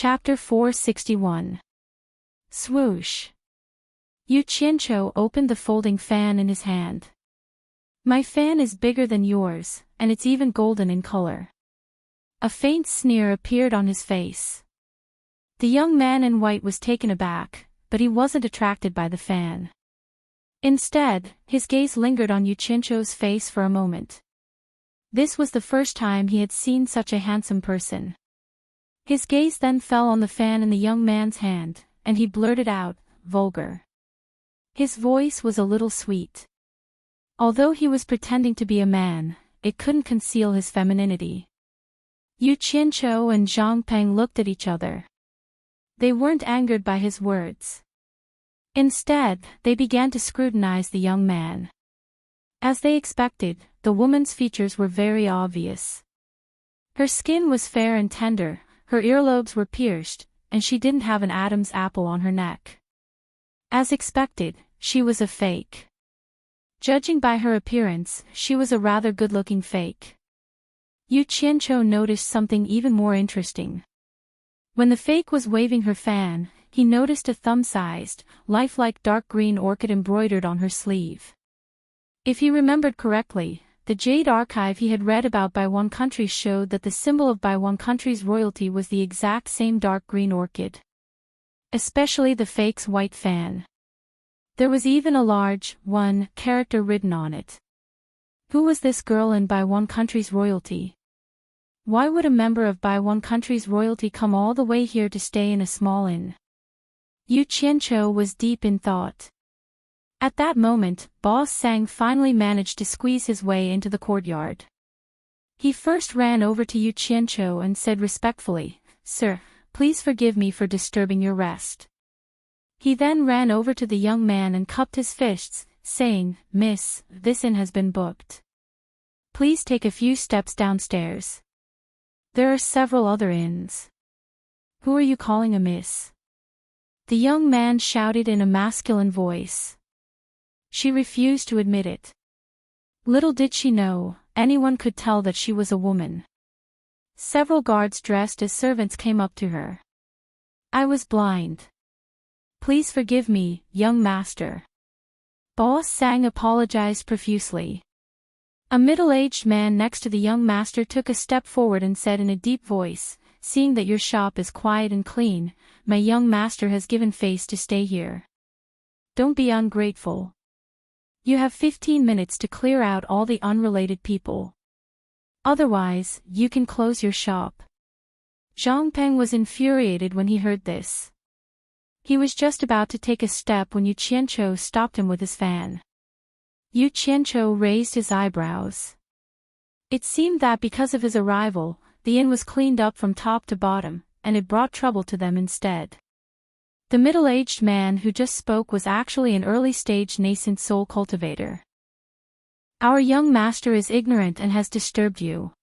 Chapter 461. Swoosh. Yu Qianqiu opened the folding fan in his hand. My fan is bigger than yours, and it's even golden in color. A faint sneer appeared on his face. The young man in white was taken aback, but he wasn't attracted by the fan. Instead, his gaze lingered on Yu Qianqiu's face for a moment. This was the first time he had seen such a handsome person. His gaze then fell on the fan in the young man's hand, and he blurted out, "Vulgar." His voice was a little sweet. Although he was pretending to be a man, it couldn't conceal his femininity. Yu Qianqiu and Zhang Peng looked at each other. They weren't angered by his words. Instead, they began to scrutinize the young man. As they expected, the woman's features were very obvious. Her skin was fair and tender, her earlobes were pierced, and she didn't have an Adam's apple on her neck. As expected, she was a fake. Judging by her appearance, she was a rather good-looking fake. Yu Qianqiu noticed something even more interesting. When the fake was waving her fan, he noticed a thumb-sized, lifelike dark green orchid embroidered on her sleeve. If he remembered correctly, the Jade archive he had read about Baiwan country showed that the symbol of Baiwan country's royalty was the exact same dark green orchid. Especially the fake's white fan. There was even a large, one, character written on it. Who was this girl in Baiwan country's royalty? Why would a member of Baiwan country's royalty come all the way here to stay in a small inn? Yu Qianqiu was deep in thought. At that moment, Boss Sang finally managed to squeeze his way into the courtyard. He first ran over to Yu Qianqiu and said respectfully, "Sir, please forgive me for disturbing your rest." He then ran over to the young man and cupped his fists, saying, "Miss, this inn has been booked. Please take a few steps downstairs. There are several other inns." "Who are you calling a miss?" the young man shouted in a masculine voice. She refused to admit it. Little did she know, anyone could tell that she was a woman. Several guards dressed as servants came up to her. "I was blind. Please forgive me, young master." Boss Sang apologized profusely. A middle-aged man next to the young master took a step forward and said in a deep voice, "Seeing that your shop is quiet and clean, my young master has given face to stay here. Don't be ungrateful. You have 15 minutes to clear out all the unrelated people. Otherwise, you can close your shop." Zhang Peng was infuriated when he heard this. He was just about to take a step when Yu Qianqiu stopped him with his fan. Yu Qianqiu raised his eyebrows. It seemed that because of his arrival, the inn was cleaned up from top to bottom, and it brought trouble to them instead. The middle-aged man who just spoke was actually an early-stage nascent soul cultivator. "Our young master is ignorant and has disturbed you.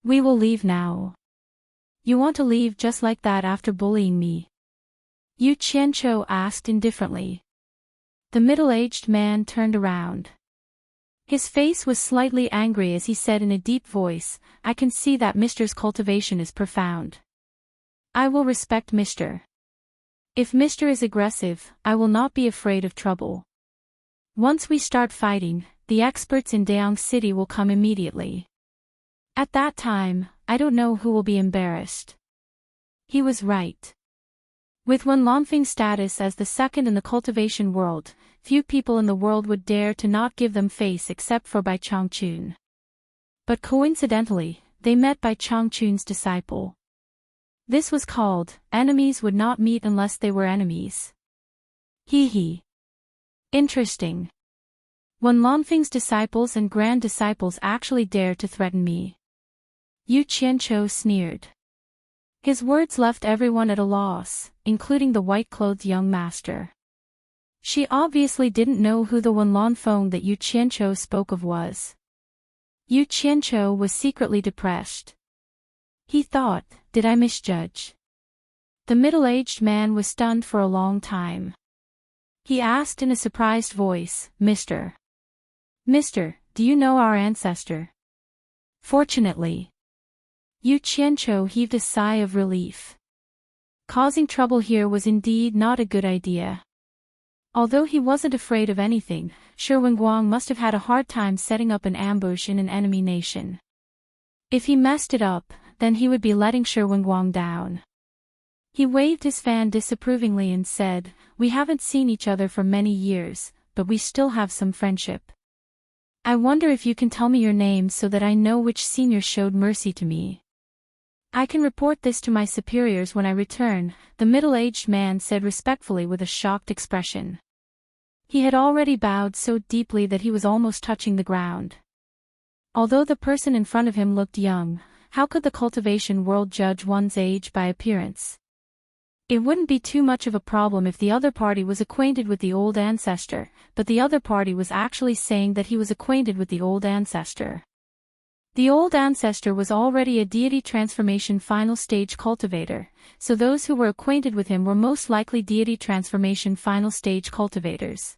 We will leave now." "You want to leave just like that after bullying me?" Yu Qianqiu asked indifferently. The middle-aged man turned around. His face was slightly angry as he said in a deep voice, "I can see that Mr.'s cultivation is profound. I will respect Mr. If Mr. is aggressive, I will not be afraid of trouble. Once we start fighting, the experts in Dayang City will come immediately. At that time, I don't know who will be embarrassed." He was right. With Wen Lanfeng's status as the second in the cultivation world, few people in the world would dare to not give them face except for Bai Changchun. But coincidentally, they met Bai Changchun's disciple. This was called, enemies would not meet unless they were enemies. Hee. Interesting. Wen Lanfeng's disciples and grand disciples actually dare to threaten me. Yu Qianqiu sneered. His words left everyone at a loss, including the white-clothed young master. She obviously didn't know who the Wen Lanfeng that Yu Qianqiu spoke of was. Yu Qianqiu was secretly depressed. He thought, did I misjudge? The middle-aged man was stunned for a long time. He asked in a surprised voice, Mister, do you know our ancestor? Fortunately. Yu Qianqiu heaved a sigh of relief. Causing trouble here was indeed not a good idea. Although he wasn't afraid of anything, Shi Wenguang must have had a hard time setting up an ambush in an enemy nation. If he messed it up, then he would be letting Shi Wenguang down. He waved his fan disapprovingly and said, "We haven't seen each other for many years, but we still have some friendship. I wonder if you can tell me your name so that I know which senior showed mercy to me." "I can report this to my superiors when I return," the middle-aged man said respectfully with a shocked expression. He had already bowed so deeply that he was almost touching the ground. Although the person in front of him looked young, how could the cultivation world judge one's age by appearance? It wouldn't be too much of a problem if the other party was acquainted with the old ancestor, but the other party was actually saying that he was acquainted with the old ancestor. The old ancestor was already a deity transformation final stage cultivator, so those who were acquainted with him were most likely deity transformation final stage cultivators.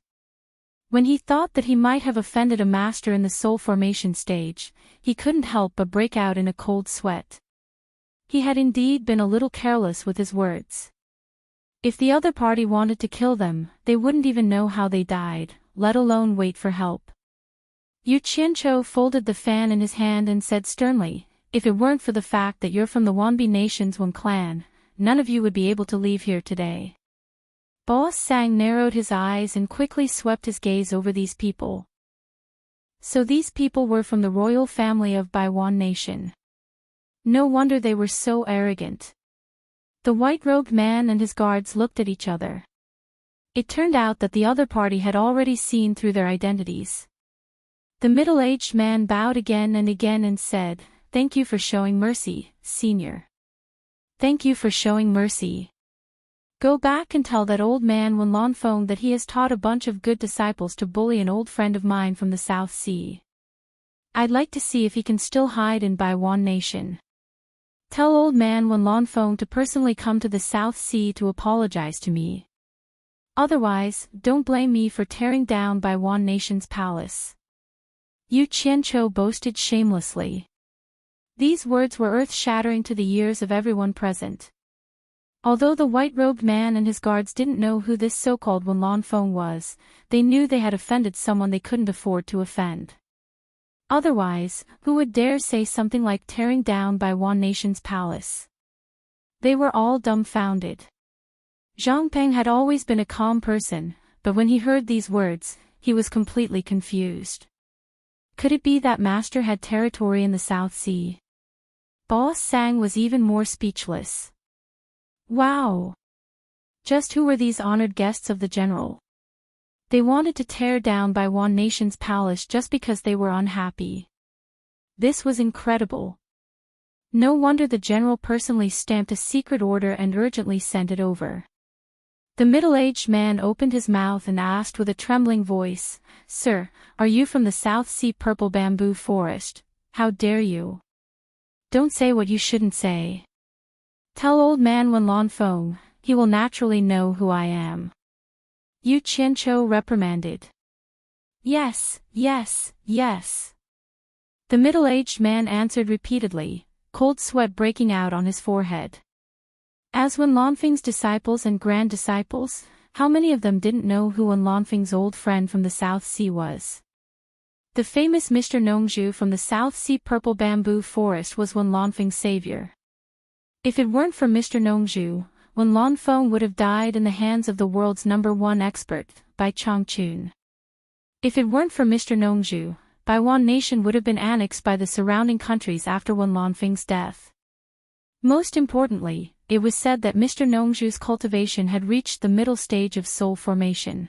When he thought that he might have offended a master in the soul formation stage, he couldn't help but break out in a cold sweat. He had indeed been a little careless with his words. If the other party wanted to kill them, they wouldn't even know how they died, let alone wait for help. Yu Qianqiu folded the fan in his hand and said sternly, "If it weren't for the fact that you're from the Wanbi Nation's Wen clan, none of you would be able to leave here today." Boss Sang narrowed his eyes and quickly swept his gaze over these people. So these people were from the royal family of Baiwan Nation. No wonder they were so arrogant. The white-robed man and his guards looked at each other. It turned out that the other party had already seen through their identities. The middle-aged man bowed again and said, "Thank you for showing mercy, senior. Thank you for showing mercy. Go back and tell that old man Wen Lanfeng that he has taught a bunch of good disciples to bully an old friend of mine from the South Sea. I'd like to see if he can still hide in Baiwan Nation. Tell old man Wen Lanfeng to personally come to the South Sea to apologize to me. Otherwise, don't blame me for tearing down Baiwan Nation's palace." Yu Qianqiu boasted shamelessly. These words were earth-shattering to the ears of everyone present. Although the white-robed man and his guards didn't know who this so-called Wen Lanfeng was, they knew they had offended someone they couldn't afford to offend. Otherwise, who would dare say something like tearing down Baiwan Nation's palace? They were all dumbfounded. Zhang Peng had always been a calm person, but when he heard these words, he was completely confused. Could it be that master had territory in the South Sea? Boss Sang was even more speechless. Wow! Just who were these honored guests of the general? They wanted to tear down Baiwan Nation's palace just because they were unhappy. This was incredible. No wonder the general personally stamped a secret order and urgently sent it over. The middle-aged man opened his mouth and asked with a trembling voice, "Sir, are you from the South Sea Purple Bamboo Forest? How dare you? Don't say what you shouldn't say. Tell old man Wen Lanfeng, he will naturally know who I am." Yu Qianqiu reprimanded. "Yes, yes, yes." The middle-aged man answered repeatedly, cold sweat breaking out on his forehead. As Wen Lanfeng's disciples and grand disciples, how many of them didn't know who Wen Lanfeng's old friend from the South Sea was? The famous Mr. Nongzhu from the South Sea Purple Bamboo Forest was Wen Lanfeng's savior. If it weren't for Mr. Nongzhu, Wen Lanfeng would have died in the hands of the world's #1 expert, Bai Changchun. If it weren't for Mr. Nongzhu, Baiwan Nation would have been annexed by the surrounding countries after Wen Lanfeng's death. Most importantly, it was said that Mr. Nongzhu's cultivation had reached the middle stage of soul formation.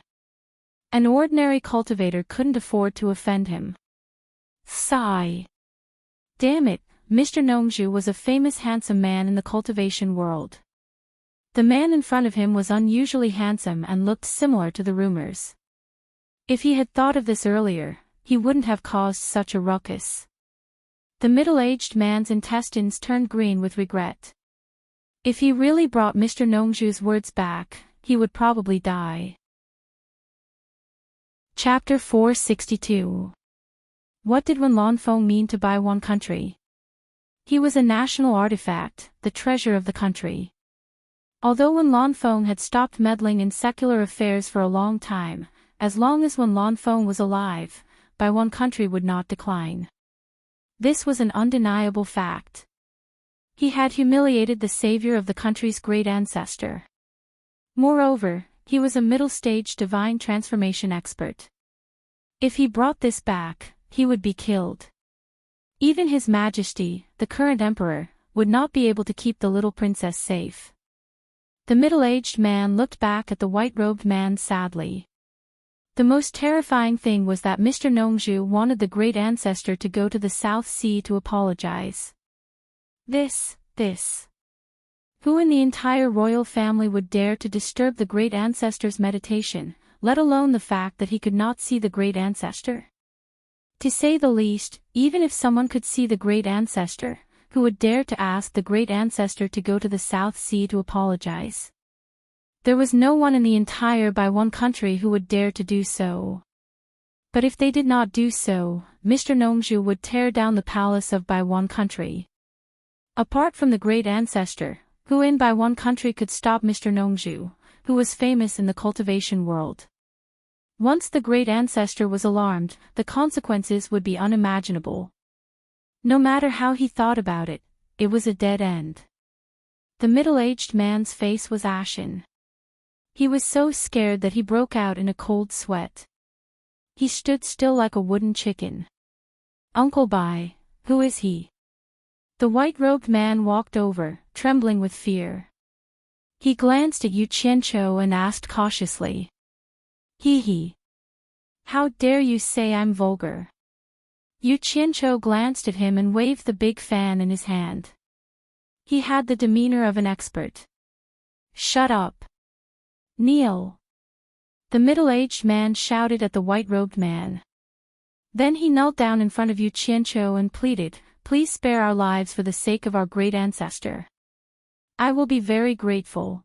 An ordinary cultivator couldn't afford to offend him. Sigh. Damn it, Mr. Nongzhu was a famous handsome man in the cultivation world. The man in front of him was unusually handsome and looked similar to the rumors. If he had thought of this earlier, he wouldn't have caused such a ruckus. The middle-aged man's intestines turned green with regret. If he really brought Mr. Nongzhu's words back, he would probably die. Chapter 462. What did Wen Lanfeng mean to Baiwan country? He was a national artifact, the treasure of the country. Although Wen Lanfeng had stopped meddling in secular affairs for a long time, as long as Wen Lanfeng was alive, Bai Wan country would not decline. This was an undeniable fact. He had humiliated the savior of the country's great ancestor. Moreover, he was a middle-stage divine transformation expert. If he brought this back, he would be killed. Even His Majesty, the current emperor, would not be able to keep the little princess safe. The middle-aged man looked back at the white-robed man sadly. The most terrifying thing was that Mr. Nongzhu wanted the great ancestor to go to the South Sea to apologize. This. Who in the entire royal family would dare to disturb the great ancestor's meditation, let alone the fact that he could not see the great ancestor? To say the least, even if someone could see the great ancestor, who would dare to ask the great ancestor to go to the South Sea to apologize? There was no one in the entire Bai Wan country who would dare to do so. But if they did not do so, Mr. Nongzhu would tear down the palace of Bai Wan country. Apart from the great ancestor, who in Bai Wan country could stop Mr. Nongzhu, who was famous in the cultivation world? Once the great ancestor was alarmed, the consequences would be unimaginable. No matter how he thought about it, it was a dead end. The middle-aged man's face was ashen. He was so scared that he broke out in a cold sweat. He stood still like a wooden chicken. "Uncle Bai, who is he?" The white-robed man walked over, trembling with fear. He glanced at Yu Qianqiu and asked cautiously. He. How dare you say I'm vulgar?" Yu Qianqiu glanced at him and waved the big fan in his hand. He had the demeanor of an expert. "Shut up. Kneel." The middle-aged man shouted at the white-robed man. Then he knelt down in front of Yu Qianqiu and pleaded, "Please spare our lives for the sake of our great ancestor. I will be very grateful."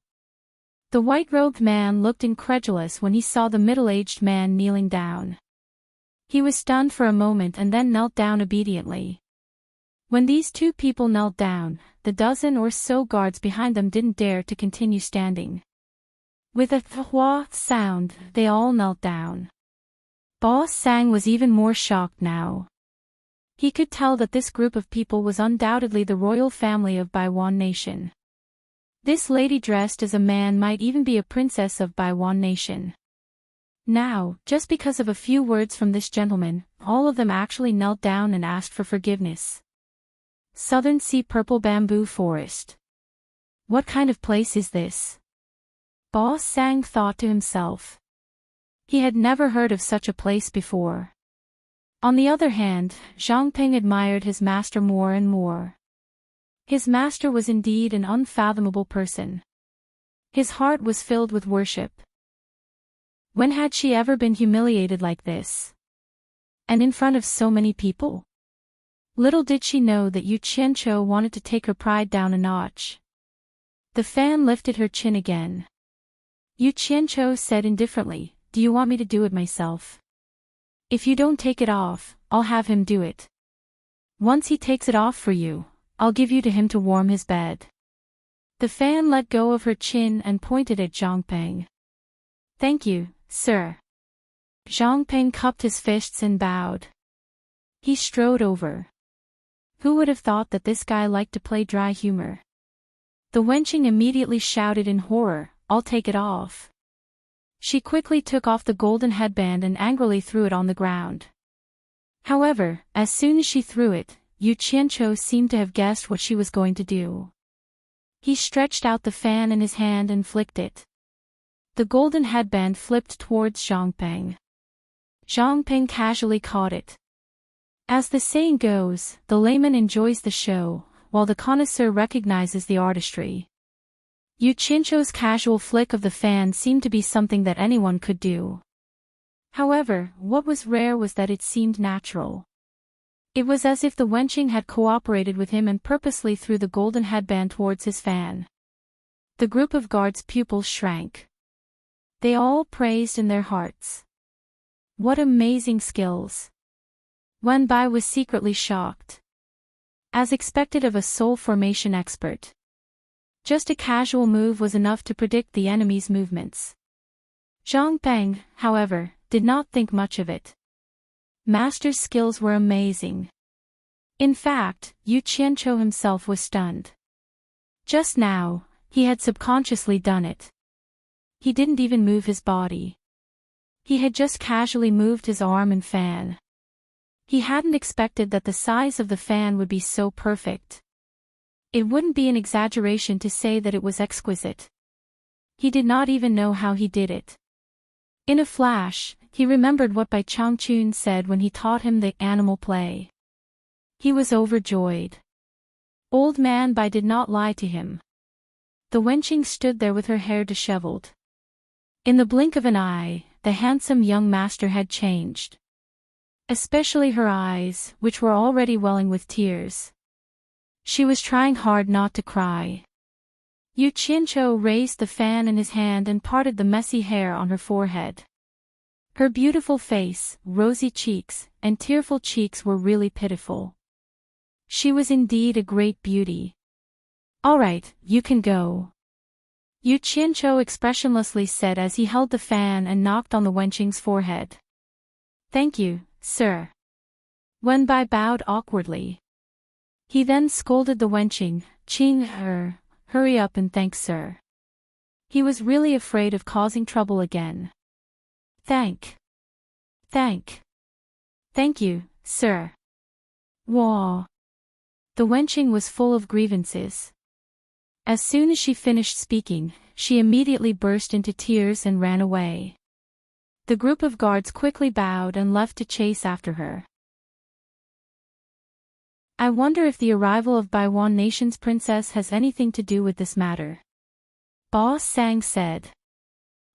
The white-robed man looked incredulous when he saw the middle-aged man kneeling down. He was stunned for a moment and then knelt down obediently. When these two people knelt down, the dozen or so guards behind them didn't dare to continue standing. With a thwa sound, they all knelt down. Ba Sang was even more shocked now. He could tell that this group of people was undoubtedly the royal family of Bai Wan nation. This lady dressed as a man might even be a princess of Bai Wan nation. Now, just because of a few words from this gentleman, all of them actually knelt down and asked for forgiveness. Southern Sea Purple Bamboo Forest. What kind of place is this? Ba Sang thought to himself. He had never heard of such a place before. On the other hand, Zhang Ping admired his master more and more. His master was indeed an unfathomable person. His heart was filled with worship. When had she ever been humiliated like this? And in front of so many people? Little did she know that Yu Qianqiu wanted to take her pride down a notch. The fan lifted her chin again. Yu Qianqiu said indifferently, "Do you want me to do it myself? If you don't take it off, I'll have him do it. Once he takes it off for you, I'll give you to him to warm his bed." The fan let go of her chin and pointed at Zhang Peng. "Thank you, sir." Zhang Peng cupped his fists and bowed. He strode over. Who would have thought that this guy liked to play dry humor? The wenching immediately shouted in horror, "I'll take it off." She quickly took off the golden headband and angrily threw it on the ground. However, as soon as she threw it, Yu Qianqiu seemed to have guessed what she was going to do. He stretched out the fan in his hand and flicked it. The golden headband flipped towards Zhang Peng. Zhang Peng casually caught it. As the saying goes, the layman enjoys the show, while the connoisseur recognizes the artistry. Yu Qianqiu's casual flick of the fan seemed to be something that anyone could do. However, what was rare was that it seemed natural. It was as if the wenching had cooperated with him and purposely threw the golden headband towards his fan. The group of guards' pupils shrank. They all praised in their hearts. What amazing skills! Wen Bai was secretly shocked. As expected of a soul formation expert. Just a casual move was enough to predict the enemy's movements. Zhang Peng, however, did not think much of it. Master's skills were amazing. In fact, Yu Qianqiu himself was stunned. Just now, he had subconsciously done it. He didn't even move his body. He had just casually moved his arm and fan. He hadn't expected that the size of the fan would be so perfect. It wouldn't be an exaggeration to say that it was exquisite. He did not even know how he did it. In a flash, he remembered what Bai Changchun said when he taught him the animal play. He was overjoyed. Old man Bai did not lie to him. The wenching stood there with her hair disheveled. In the blink of an eye, the handsome young master had changed. Especially her eyes, which were already welling with tears. She was trying hard not to cry. Yu Qianqiu raised the fan in his hand and parted the messy hair on her forehead. Her beautiful face, rosy cheeks, and tearful cheeks were really pitiful. She was indeed a great beauty. "All right, you can go," Yu Qianqiu expressionlessly said as he held the fan and knocked on the wenching's forehead. "Thank you, sir." Wenbai bowed awkwardly. He then scolded the wenching, "Qing her, hurry up and thank sir." He was really afraid of causing trouble again. Thank you, sir." Wah. The wenching was full of grievances. As soon as she finished speaking, she immediately burst into tears and ran away. The group of guards quickly bowed and left to chase after her. I wonder if the arrival of Baiwan Nation's princess has anything to do with this matter. Boss Sang said.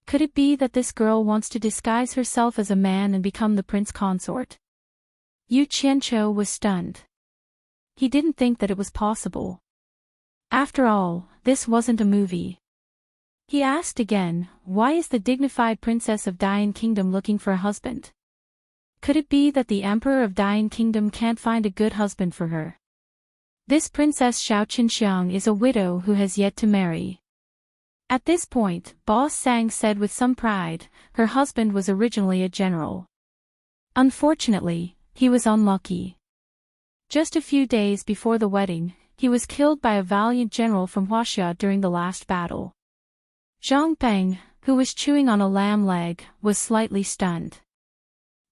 Could it be that this girl wants to disguise herself as a man and become the prince consort? Yu Qianqiu was stunned. He didn't think that it was possible. After all, this wasn't a movie. He asked again, why is the dignified princess of Dian Kingdom looking for a husband? Could it be that the emperor of Dian Kingdom can't find a good husband for her? This princess Xiao Qinxiang is a widow who has yet to marry. At this point, Boss Sang said with some pride, her husband was originally a general. Unfortunately, he was unlucky. Just a few days before the wedding, he was killed by a valiant general from Huaxia during the last battle. Zhang Peng, who was chewing on a lamb leg, was slightly stunned.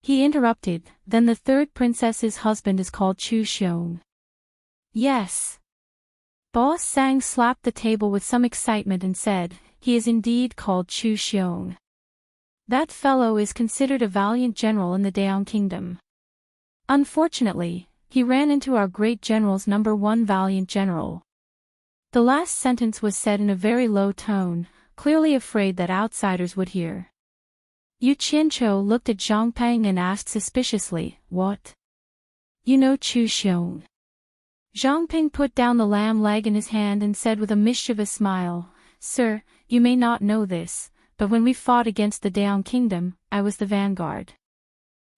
He interrupted, then the third princess's husband is called Chu Xiong. Yes. Boss Sang slapped the table with some excitement and said, he is indeed called Chu Xiong. That fellow is considered a valiant general in the Daong Kingdom. Unfortunately, he ran into our great general's #1 valiant general. The last sentence was said in a very low tone, clearly afraid that outsiders would hear. Yu Qianqiu looked at Zhang Peng and asked suspiciously, what? You know Chu Xiong? Zhang Peng put down the lamb leg in his hand and said with a mischievous smile, Sir, you may not know this, but when we fought against the Daong Kingdom, I was the vanguard.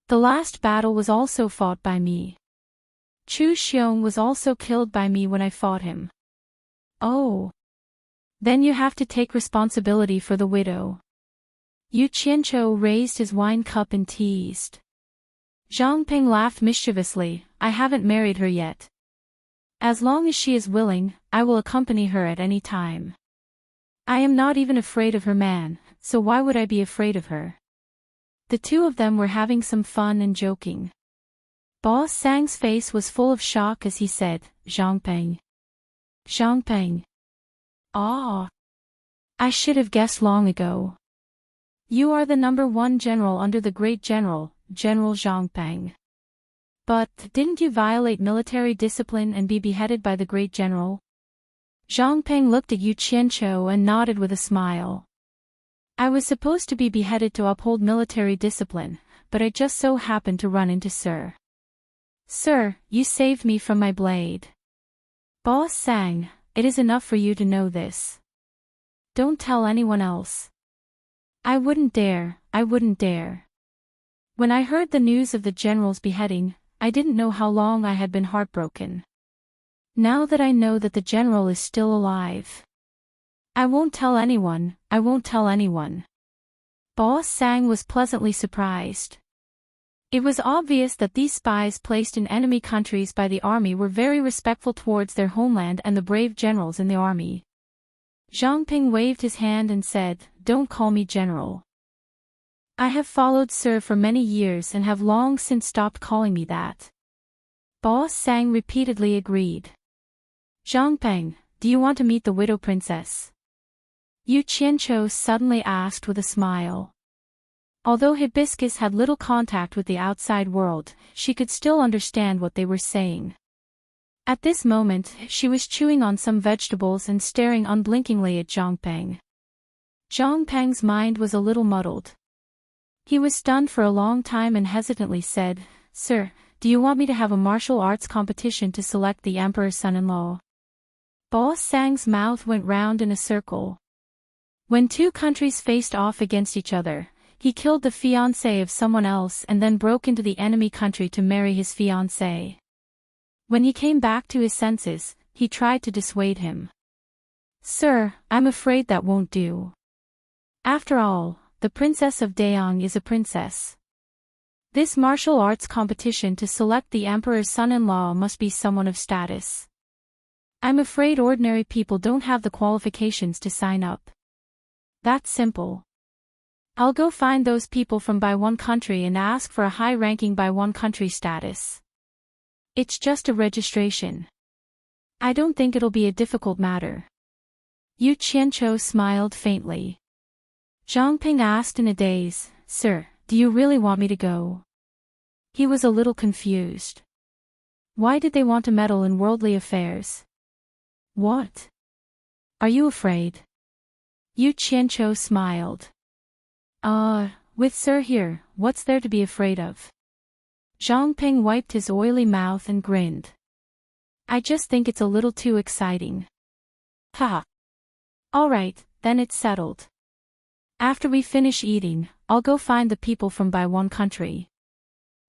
The last battle was also fought by me. Chu Xiong was also killed by me when I fought him. Oh. Then you have to take responsibility for the widow. Yu Qianqiu raised his wine cup and teased. Zhang Peng laughed mischievously, I haven't married her yet. As long as she is willing, I will accompany her at any time. I am not even afraid of her man, so why would I be afraid of her? The two of them were having some fun and joking. Boss Sang's face was full of shock as he said, Zhang Peng. Zhang Peng. Ah. I should have guessed long ago. You are the #1 general under the great general, General Zhang Peng. But, didn't you violate military discipline and be beheaded by the great general? Zhang Peng looked at Yu Qianqiu and nodded with a smile. I was supposed to be beheaded to uphold military discipline, but I just so happened to run into Sir. Sir, you saved me from my blade. Boss Sang, it is enough for you to know this. Don't tell anyone else. I wouldn't dare, I wouldn't dare. When I heard the news of the general's beheading, I didn't know how long I had been heartbroken. Now that I know that the general is still alive. I won't tell anyone, I won't tell anyone. Boss Sang was pleasantly surprised. It was obvious that these spies placed in enemy countries by the army were very respectful towards their homeland and the brave generals in the army. Zhang Ping waved his hand and said, "Don't call me general. I have followed Sir for many years and have long since stopped calling me that." Boss Sang repeatedly agreed. "Zhang Ping, do you want to meet the widow princess?" Yu Qianqiu suddenly asked with a smile. Although Hibiscus had little contact with the outside world, she could still understand what they were saying. At this moment, she was chewing on some vegetables and staring unblinkingly at Zhang Peng. Zhang Peng's mind was a little muddled. He was stunned for a long time and hesitantly said, "Sir, do you want me to have a martial arts competition to select the emperor's son-in-law?" Boss Sang's mouth went round in a circle. When two countries faced off against each other, he killed the fiancé of someone else and then broke into the enemy country to marry his fiancée. When he came back to his senses, he tried to dissuade him. "Sir, I'm afraid that won't do. After all, the Princess of Dayang is a princess. This martial arts competition to select the emperor's son-in-law must be someone of status. I'm afraid ordinary people don't have the qualifications to sign up. That's simple. I'll go find those people from by one country and ask for a high-ranking by one country status. It's just a registration. I don't think it'll be a difficult matter." Yu Qianqiu smiled faintly. Zhang Ping asked in a daze, "Sir, do you really want me to go?" He was a little confused. Why did they want to meddle in worldly affairs? What? Are you afraid? Yu Qianqiu smiled. With Sir here, what's there to be afraid of? Zhang Ping wiped his oily mouth and grinned. "I just think it's a little too exciting." "Ha! All right, then it's settled. After we finish eating, I'll go find the people from by one country."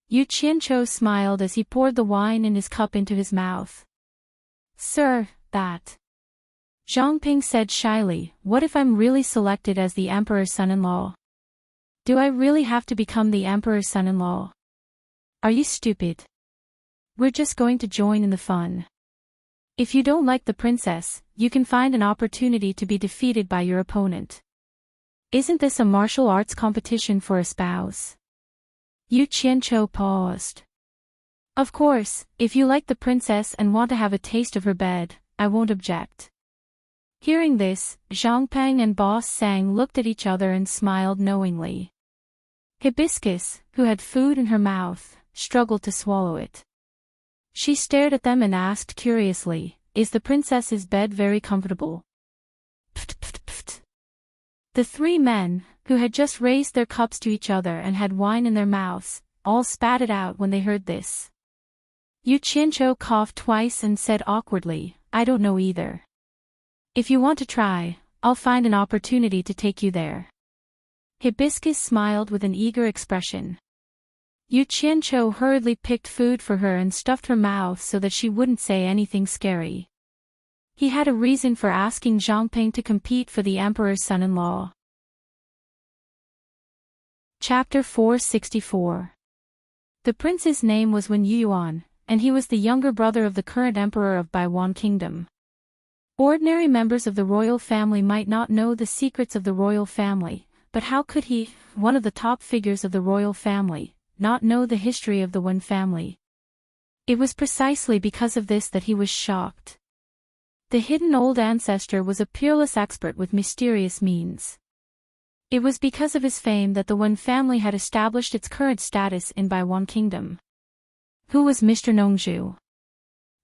Yu Qianqiu smiled as he poured the wine in his cup into his mouth. "Sir, that..." Zhang Ping said shyly, "What if I'm really selected as the emperor's son-in-law? Do I really have to become the emperor's son-in-law? Are you stupid? We're just going to join in the fun. If you don't like the princess, you can find an opportunity to be defeated by your opponent. Isn't this a martial arts competition for a spouse?" Yu Qianqiu paused. "Of course, if you like the princess and want to have a taste of her bed, I won't object." Hearing this, Zhang Peng and Boss Sang looked at each other and smiled knowingly. Hibiscus, who had food in her mouth, struggled to swallow it. She stared at them and asked curiously, "Is the princess's bed very comfortable?" Pft, pft, pft. The three men, who had just raised their cups to each other and had wine in their mouths, all spat it out when they heard this. Yu Qianqiu coughed twice and said awkwardly, "I don't know either. If you want to try, I'll find an opportunity to take you there." Hibiscus smiled with an eager expression. Yu Qianqiu hurriedly picked food for her and stuffed her mouth so that she wouldn't say anything scary. He had a reason for asking Zhang Ping to compete for the emperor's son-in-law. Chapter 464. The prince's name was Wen Yuan, and he was the younger brother of the current emperor of Baiwan Kingdom. Ordinary members of the royal family might not know the secrets of the royal family, but how could he, one of the top figures of the royal family, not know the history of the Wen family? It was precisely because of this that he was shocked. The hidden old ancestor was a peerless expert with mysterious means. It was because of his fame that the Wen family had established its current status in Baiwan Kingdom. Who was Mr. Nongzhu?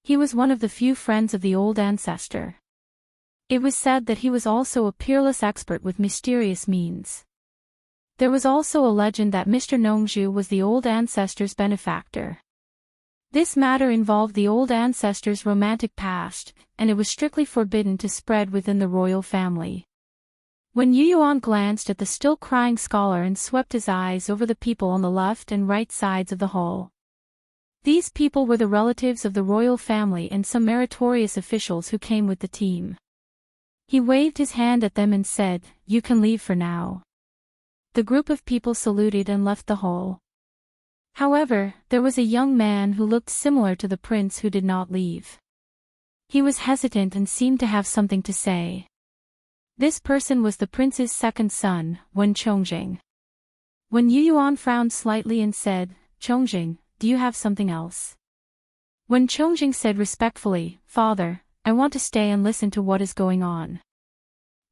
He was one of the few friends of the old ancestor. It was said that he was also a peerless expert with mysterious means. There was also a legend that Mr. Nongzhu was the old ancestor's benefactor. This matter involved the old ancestor's romantic past, and it was strictly forbidden to spread within the royal family. When Yu Yuan glanced at the still crying scholar and swept his eyes over the people on the left and right sides of the hall. These people were the relatives of the royal family and some meritorious officials who came with the team. He waved his hand at them and said, "You can leave for now." The group of people saluted and left the hall. However, there was a young man who looked similar to the prince who did not leave. He was hesitant and seemed to have something to say. This person was the prince's second son, Wen Chongjing. Wen Yuyuan frowned slightly and said, "Chongjing, do you have something else?" Wen Chongjing said respectfully, "Father, I want to stay and listen to what is going on.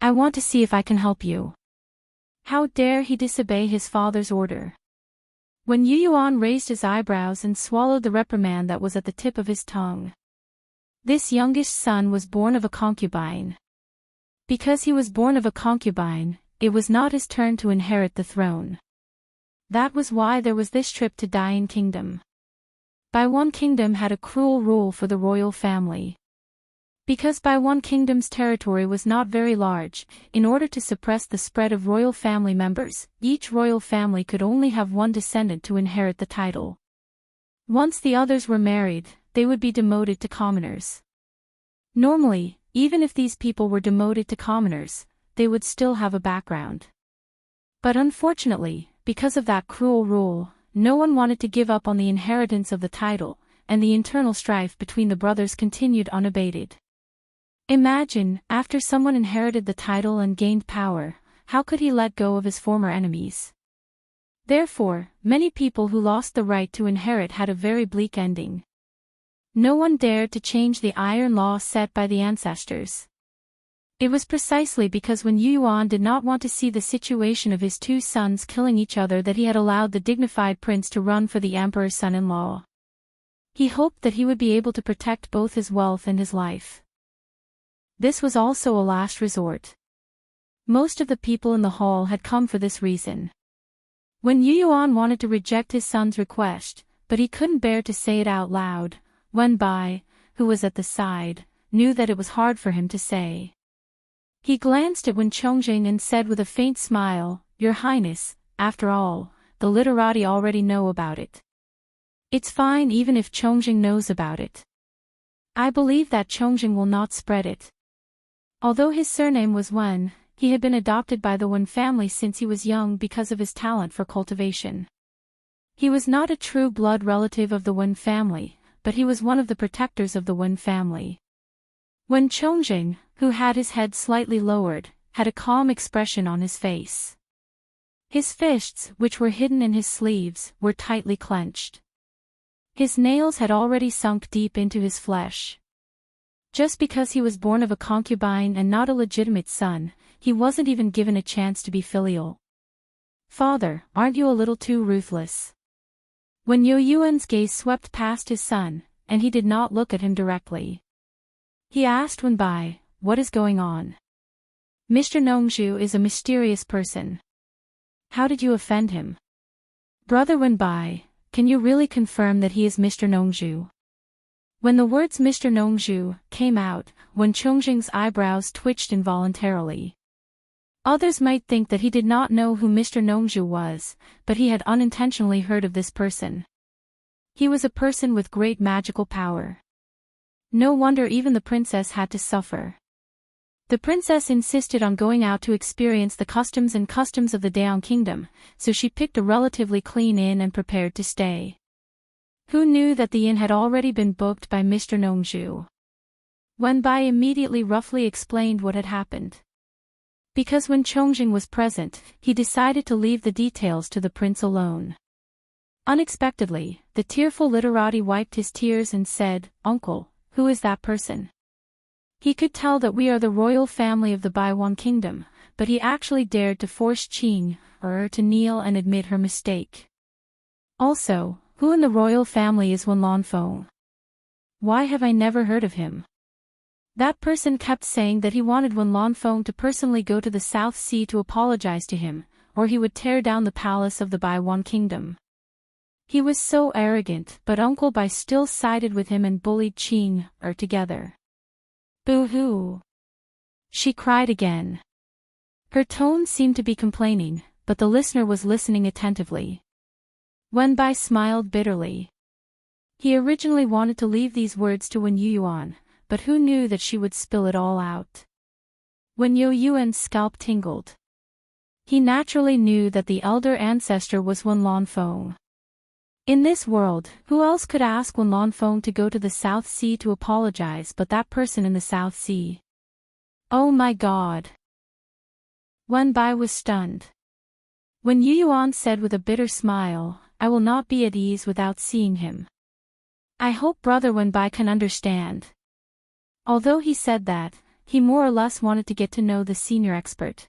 I want to see if I can help you." How dare he disobey his father's order? Wen Yuyuan raised his eyebrows and swallowed the reprimand that was at the tip of his tongue. This youngest son was born of a concubine. Because he was born of a concubine, it was not his turn to inherit the throne. That was why there was this trip to Dian Kingdom. Baiwan Kingdom had a cruel rule for the royal family. Because Baiwan Kingdom's territory was not very large, in order to suppress the spread of royal family members, each royal family could only have one descendant to inherit the title. Once the others were married, they would be demoted to commoners. Normally, even if these people were demoted to commoners, they would still have a background. But unfortunately, because of that cruel rule, no one wanted to give up on the inheritance of the title, and the internal strife between the brothers continued unabated. Imagine, after someone inherited the title and gained power, how could he let go of his former enemies? Therefore, many people who lost the right to inherit had a very bleak ending. No one dared to change the iron law set by the ancestors. It was precisely because Wen Yuyuan did not want to see the situation of his two sons killing each other that he had allowed the dignified prince to run for the emperor's son-in-law. He hoped that he would be able to protect both his wealth and his life. This was also a last resort. Most of the people in the hall had come for this reason. Wen Yuyuan wanted to reject his son's request, but he couldn't bear to say it out loud. Wen Bai, who was at the side, knew that it was hard for him to say. He glanced at Wen Chongjing and said with a faint smile, "Your Highness, after all, the literati already know about it. It's fine even if Chongjing knows about it. I believe that Chongjing will not spread it." Although his surname was Wen, he had been adopted by the Wen family since he was young because of his talent for cultivation. He was not a true blood relative of the Wen family, but he was one of the protectors of the Wen family. Wen Chongjing, who had his head slightly lowered, had a calm expression on his face. His fists, which were hidden in his sleeves, were tightly clenched. His nails had already sunk deep into his flesh. Just because he was born of a concubine and not a legitimate son, he wasn't even given a chance to be filial. "Father, aren't you a little too ruthless?" When Yuyuan's gaze swept past his son, and he did not look at him directly. He asked Wen Bai, "What is going on?" "Mr. Nongzhu is a mysterious person. How did you offend him?" "Brother Wen Bai, can you really confirm that he is Mr. Nongzhu?" When the words Mr. Nongzhu came out, Wen Chongjing's eyebrows twitched involuntarily. Others might think that he did not know who Mr. Nongzhu was, but he had unintentionally heard of this person. He was a person with great magical power. No wonder even the princess had to suffer. The princess insisted on going out to experience the customs of the Daon Kingdom, so she picked a relatively clean inn and prepared to stay. Who knew that the inn had already been booked by Mr. Nongzhu? Wen Bai immediately roughly explained what had happened. Because Wen Chongjing was present, he decided to leave the details to the prince alone. Unexpectedly, the tearful literati wiped his tears and said, "Uncle, who is that person?" He could tell that we are the royal family of the Baiwan Kingdom, but he actually dared to force Qing to kneel and admit her mistake. Also, who in the royal family is Wen Lanfeng? Why have I never heard of him? That person kept saying that he wanted Wen Lanfeng to personally go to the South Sea to apologize to him, or he would tear down the palace of the Baiwan Kingdom. He was so arrogant, but Uncle Bai still sided with him and bullied Qing together. "Boo-hoo!" She cried again. Her tone seemed to be complaining, but the listener was listening attentively. Wen Bai smiled bitterly. He originally wanted to leave these words to Wen Yuyuan, but who knew that she would spill it all out. When Yo Yuan's scalp tingled, he naturally knew that the elder ancestor was Wen Lanfeng. In this world, who else could ask Wen Lanfeng to go to the South Sea to apologize but that person in the South Sea? Oh my God! Wen Bai was stunned. When Yu Yuan said with a bitter smile, "I will not be at ease without seeing him. I hope Brother Wen Bai can understand." Although he said that, he more or less wanted to get to know the senior expert.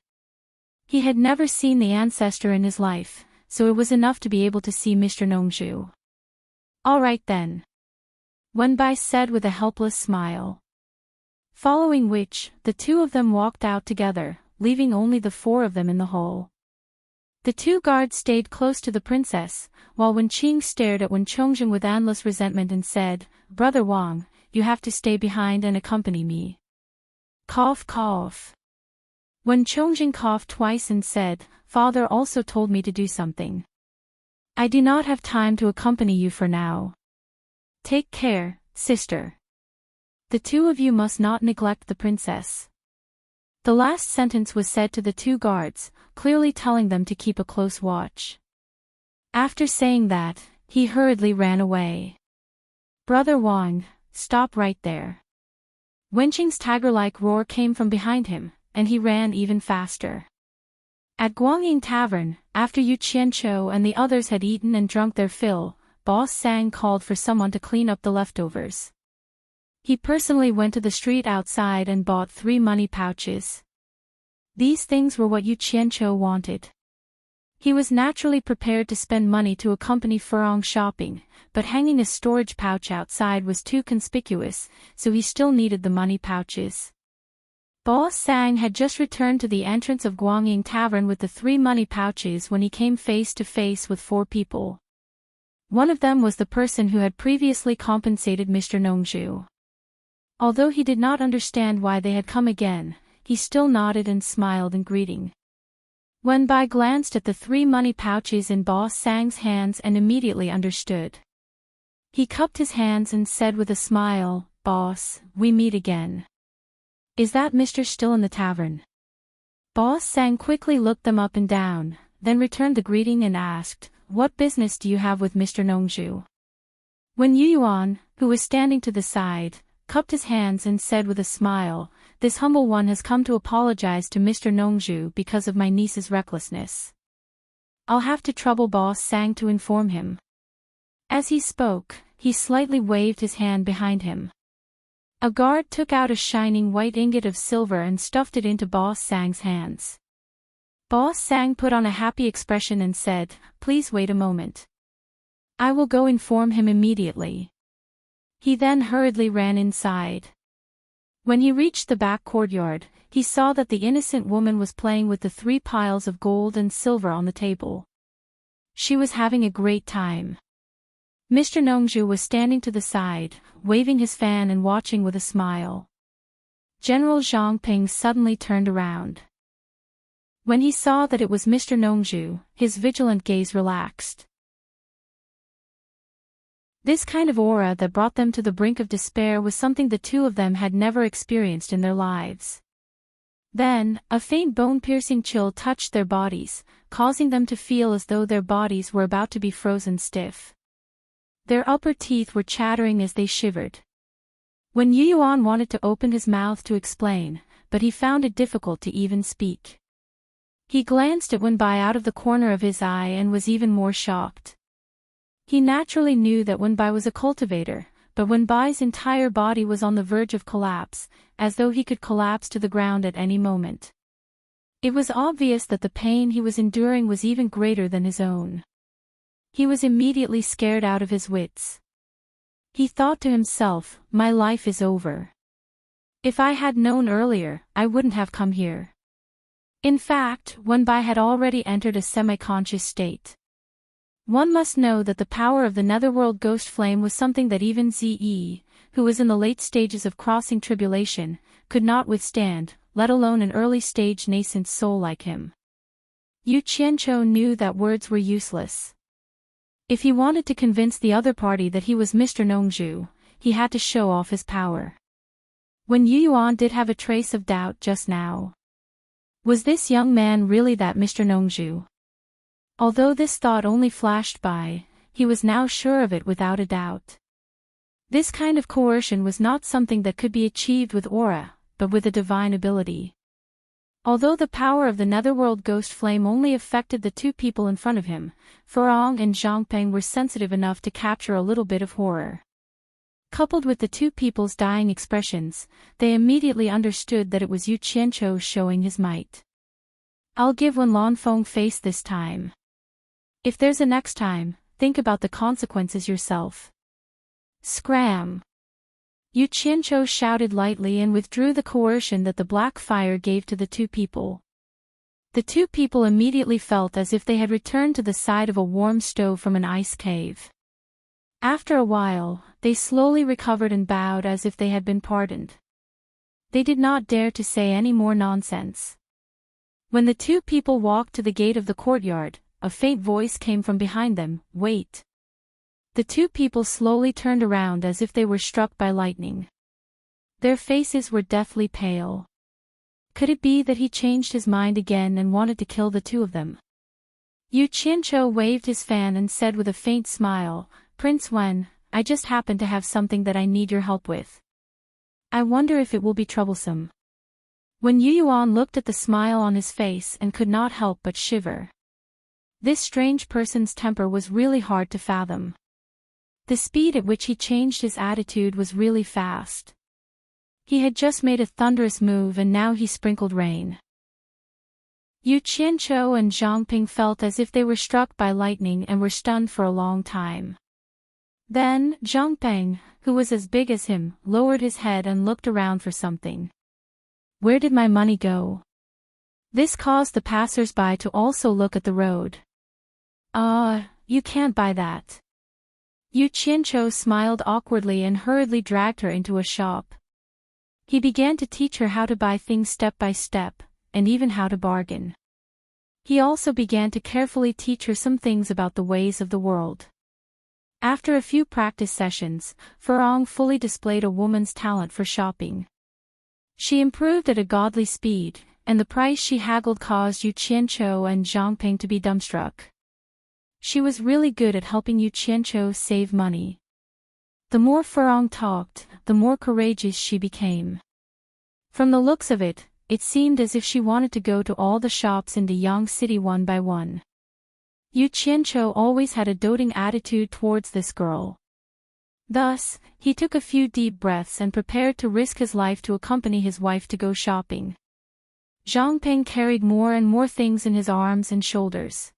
He had never seen the ancestor in his life, so it was enough to be able to see Mr. Nongzhu. "All right then," Wen Bai said with a helpless smile. Following which, the two of them walked out together, leaving only the four of them in the hall. The two guards stayed close to the princess, while Wen Qing stared at Wen Chongzheng with endless resentment and said, "Brother Wang, you have to stay behind and accompany me." Cough cough. Wen Chongzheng coughed twice and said, "Father also told me to do something. I do not have time to accompany you for now. Take care, sister. The two of you must not neglect the princess." The last sentence was said to the two guards, clearly telling them to keep a close watch. After saying that, he hurriedly ran away. "Brother Wang, stop right there." Wenqing's tiger-like roar came from behind him, and he ran even faster. At Guangying Tavern, after Yu Qianqiu and the others had eaten and drunk their fill, Boss Sang called for someone to clean up the leftovers. He personally went to the street outside and bought 3 money pouches. These things were what Yu Qianqiu wanted. He was naturally prepared to spend money to accompany Furong shopping, but hanging a storage pouch outside was too conspicuous, so he still needed the money pouches. Boss Sang had just returned to the entrance of Guangying Tavern with the 3 money pouches when he came face to face with 4 people. One of them was the person who had previously compensated Mr. Nongzhu. Although he did not understand why they had come again, he still nodded and smiled in greeting. Wen Bai glanced at the 3 money pouches in Boss Sang's hands and immediately understood. He cupped his hands and said with a smile, "Boss, we meet again. Is that Mr. still in the tavern?" Boss Sang quickly looked them up and down, then returned the greeting and asked, "What business do you have with Mr. Nongzhu?" When Yu Yuan, who was standing to the side, cupped his hands and said with a smile, "This humble one has come to apologize to Mr. Nongzhu because of my niece's recklessness. I'll have to trouble Boss Sang to inform him." As he spoke, he slightly waved his hand behind him. A guard took out a shining white ingot of silver and stuffed it into Boss Sang's hands. Boss Sang put on a happy expression and said, "Please wait a moment. I will go inform him immediately." He then hurriedly ran inside. When he reached the back courtyard, he saw that the innocent woman was playing with the 3 piles of gold and silver on the table. She was having a great time. Mr. Nongzhu was standing to the side, waving his fan and watching with a smile. General Zhang Ping suddenly turned around. When he saw that it was Mr. Nongzhu, his vigilant gaze relaxed. This kind of aura that brought them to the brink of despair was something the two of them had never experienced in their lives. Then, a faint bone-piercing chill touched their bodies, causing them to feel as though their bodies were about to be frozen stiff. Their upper teeth were chattering as they shivered. When Yu Yuan wanted to open his mouth to explain, but he found it difficult to even speak. He glanced at Wen Bai out of the corner of his eye and was even more shocked. He naturally knew that Wen Bai was a cultivator, but Wen Bai's entire body was on the verge of collapse, as though he could collapse to the ground at any moment. It was obvious that the pain he was enduring was even greater than his own. He was immediately scared out of his wits. He thought to himself, "My life is over. If I had known earlier, I wouldn't have come here." In fact, Wen Bai had already entered a semi-conscious state. One must know that the power of the netherworld ghost flame was something that even Ze, who was in the late stages of crossing tribulation, could not withstand, let alone an early-stage nascent soul like him. Yu Qianqiu knew that words were useless. If he wanted to convince the other party that he was Mr. Nongzhu, he had to show off his power. When Yu Yuan did have a trace of doubt just now, Was this young man really that Mr. Nongju? Although this thought only flashed by, he was now sure of it without a doubt. This kind of coercion was not something that could be achieved with aura, but with a divine ability. Although the power of the netherworld ghost flame only affected the two people in front of him, Furong and Zhangpeng were sensitive enough to capture a little bit of horror. Coupled with the two people's dying expressions, they immediately understood that it was Yu Qianqiu showing his might. I'll give one Lanfeng face this time. If there's a next time, think about the consequences yourself. Scram! Yu Qianqiu shouted lightly and withdrew the coercion that the black fire gave to the two people. The two people immediately felt as if they had returned to the side of a warm stove from an ice cave. After a while, they slowly recovered and bowed as if they had been pardoned. They did not dare to say any more nonsense. When the two people walked to the gate of the courtyard, a faint voice came from behind them, "Wait." The two people slowly turned around as if they were struck by lightning. Their faces were deathly pale. Could it be that he changed his mind again and wanted to kill the two of them? Yu Qianqiu waved his fan and said with a faint smile, "Prince Wen, I just happen to have something that I need your help with. I wonder if it will be troublesome." When Yu Yuan looked at the smile on his face and could not help but shiver. This strange person's temper was really hard to fathom. The speed at which he changed his attitude was really fast. He had just made a thunderous move and now he sprinkled rain. Yu Qianqiu and Zhangping felt as if they were struck by lightning and were stunned for a long time. Then, Zhangpeng, who was as big as him, lowered his head and looked around for something. Where did my money go? This caused the passers-by to also look at the road. You can't buy that. Yu Qianqiu smiled awkwardly and hurriedly dragged her into a shop. He began to teach her how to buy things step by step, and even how to bargain. He also began to carefully teach her some things about the ways of the world. After a few practice sessions, Furong fully displayed a woman's talent for shopping. She improved at a godly speed, and the price she haggled caused Yu Qianqiu and Zhangping to be dumbstruck. She was really good at helping Yu Qianqiu save money. The more Furong talked, the more courageous she became. From the looks of it, it seemed as if she wanted to go to all the shops in Deyang City one by one. Yu Qianqiu always had a doting attitude towards this girl. Thus, he took a few deep breaths and prepared to risk his life to accompany his wife to go shopping. Zhangpeng carried more and more things in his arms and shoulders.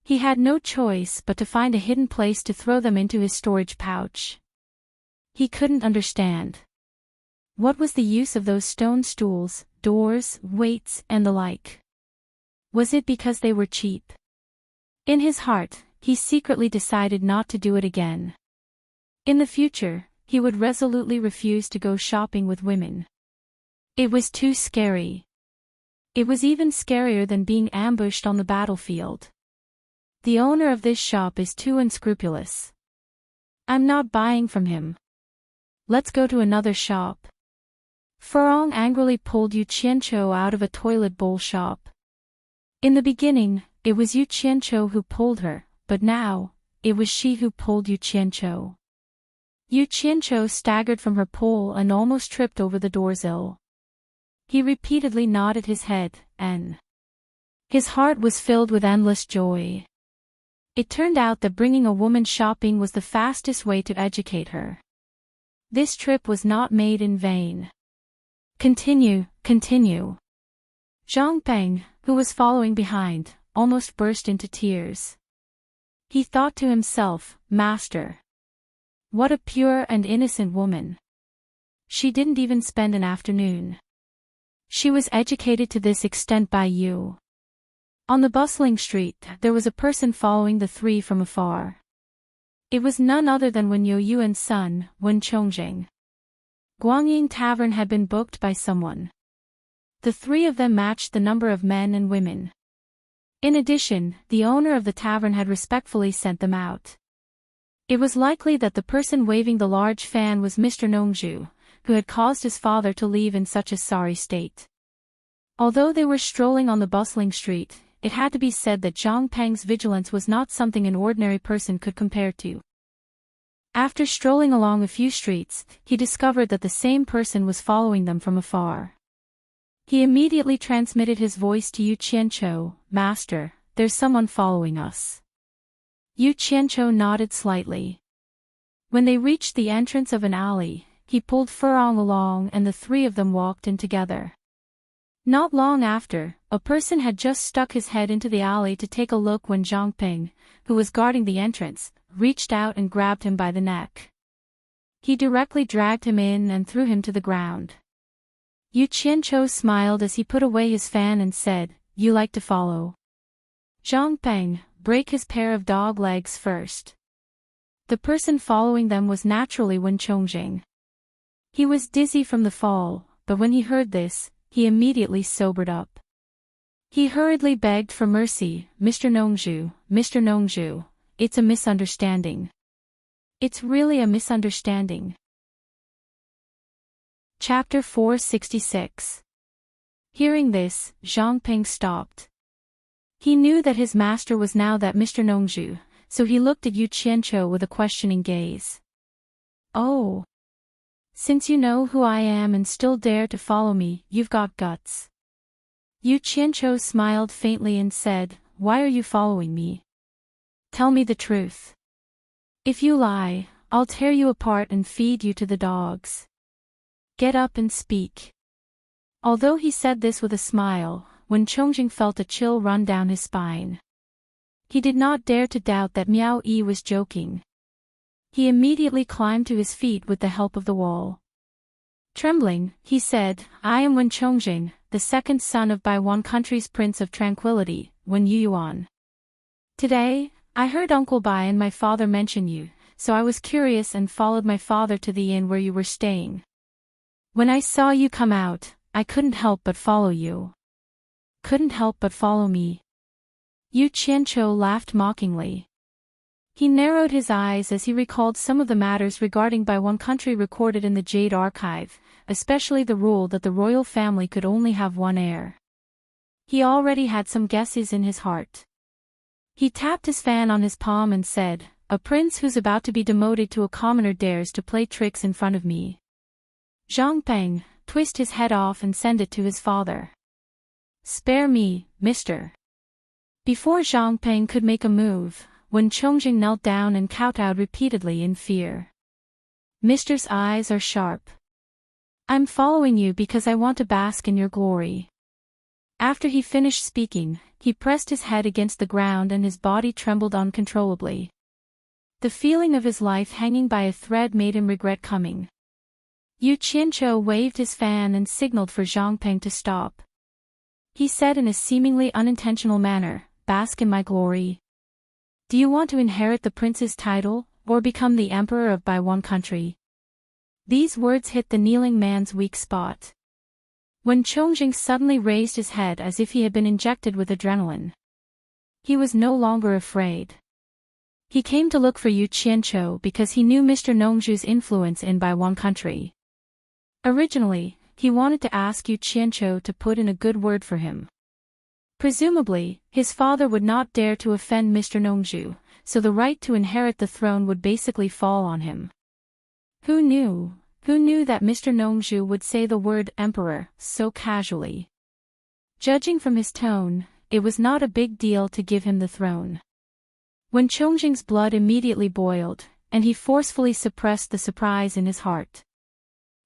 He had no choice but to find a hidden place to throw them into his storage pouch. He couldn't understand. What was the use of those stone stools, doors, weights, and the like? Was it because they were cheap? In his heart, he secretly decided not to do it again. In the future, he would resolutely refuse to go shopping with women. It was too scary. It was even scarier than being ambushed on the battlefield. The owner of this shop is too unscrupulous. I'm not buying from him. Let's go to another shop. Furong angrily pulled Yu Qianqiu out of a toilet bowl shop. In the beginning, it was Yu Qianqiu who pulled her, but now, it was she who pulled Yu Qianqiu. Yu Qianqiu staggered from her pole and almost tripped over the doorsill. He repeatedly nodded his head, and his heart was filled with endless joy. It turned out that bringing a woman shopping was the fastest way to educate her. This trip was not made in vain. Continue. Zhangpeng, who was following behind, almost burst into tears. He thought to himself, Master. What a pure and innocent woman. She didn't even spend an afternoon. She was educated to this extent by you. On the bustling street, there was a person following the three from afar. It was none other than Wen Youyuan's son, Wen Chongzheng. Guangying Tavern had been booked by someone. The three of them matched the number of men and women. In addition, the owner of the tavern had respectfully sent them out. It was likely that the person waving the large fan was Mr. Nongju, who had caused his father to leave in such a sorry state. Although they were strolling on the bustling street, it had to be said that Zhang Peng's vigilance was not something an ordinary person could compare to. After strolling along a few streets, he discovered that the same person was following them from afar. He immediately transmitted his voice to Yu Qianqiu, "Master, there's someone following us." Yu Qianqiu nodded slightly. When they reached the entrance of an alley, he pulled Furong along and the three of them walked in together. Not long after, a person had just stuck his head into the alley to take a look when Zhang Peng, who was guarding the entrance, reached out and grabbed him by the neck. He directly dragged him in and threw him to the ground. Yu Qianqiu smiled as he put away his fan and said, "You like to follow? Zhang Peng, break his pair of dog legs first." The person following them was naturally Wen Chongjing. He was dizzy from the fall, but when he heard this, he immediately sobered up. He hurriedly begged for mercy, Mr. Nongzhu, it's a misunderstanding. It's really a misunderstanding." Chapter 466. Hearing this, Zhang Peng stopped. He knew that his master was now that Mr. Nongzhu, so he looked at Yu Qianqiu with a questioning gaze. "Oh. Since you know who I am and still dare to follow me, you've got guts." Yu Qianqiu smiled faintly and said, "Why are you following me? Tell me the truth. If you lie, I'll tear you apart and feed you to the dogs. Get up and speak." Although he said this with a smile, Wen Chongjing felt a chill run down his spine. He did not dare to doubt that Miao Yi was joking. He immediately climbed to his feet with the help of the wall. Trembling, he said, "I am Wen Chongjing, the second son of Baiwan Country's Prince of Tranquility, Wen Yuyuan. Today, I heard Uncle Bai and my father mention you, so I was curious and followed my father to the inn where you were staying. When I saw you come out, I couldn't help but follow you." "Couldn't help but follow me?" Yu Qianqiu laughed mockingly. He narrowed his eyes as he recalled some of the matters regarding Baiwan Country recorded in the Jade Archive, especially the rule that the royal family could only have one heir. He already had some guesses in his heart. He tapped his fan on his palm and said, "A prince who's about to be demoted to a commoner dares to play tricks in front of me. Zhang Peng, twist his head off and send it to his father. Spare me, mister." Before Zhang Peng could make a move, Wen Chongjing knelt down and kowtowed repeatedly in fear. "Mister's eyes are sharp. I'm following you because I want to bask in your glory." After he finished speaking, he pressed his head against the ground and his body trembled uncontrollably. The feeling of his life hanging by a thread made him regret coming. Yu Qianqiu waved his fan and signaled for Zhang Peng to stop. He said in a seemingly unintentional manner, "Bask in my glory. Do you want to inherit the prince's title, or become the emperor of Baiwan Country?" These words hit the kneeling man's weak spot. Wen Chongjing suddenly raised his head as if he had been injected with adrenaline. He was no longer afraid. He came to look for Yu Qianqiu because he knew Mr. Nongzhu's influence in Baiwan Country. Originally, he wanted to ask Yu Qianqiu to put in a good word for him. Presumably, his father would not dare to offend Mr. Nongzhu, so the right to inherit the throne would basically fall on him. Who knew that Mr. Nongzhu would say the word emperor so casually? Judging from his tone, it was not a big deal to give him the throne. Wen Chongjing's blood immediately boiled, and he forcefully suppressed the surprise in his heart.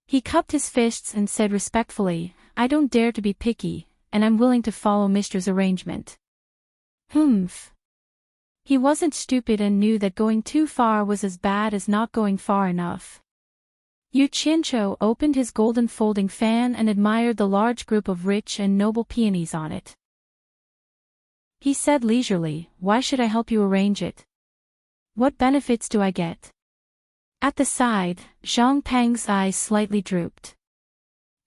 He cupped his fists and said respectfully, "I don't dare to be picky, and I'm willing to follow Mister's arrangement." Humph. He wasn't stupid and knew that going too far was as bad as not going far enough. Yu Qianqiu opened his golden folding fan and admired the large group of rich and noble peonies on it. He said leisurely, "Why should I help you arrange it? What benefits do I get?" At the side, Zhang Peng's eyes slightly drooped.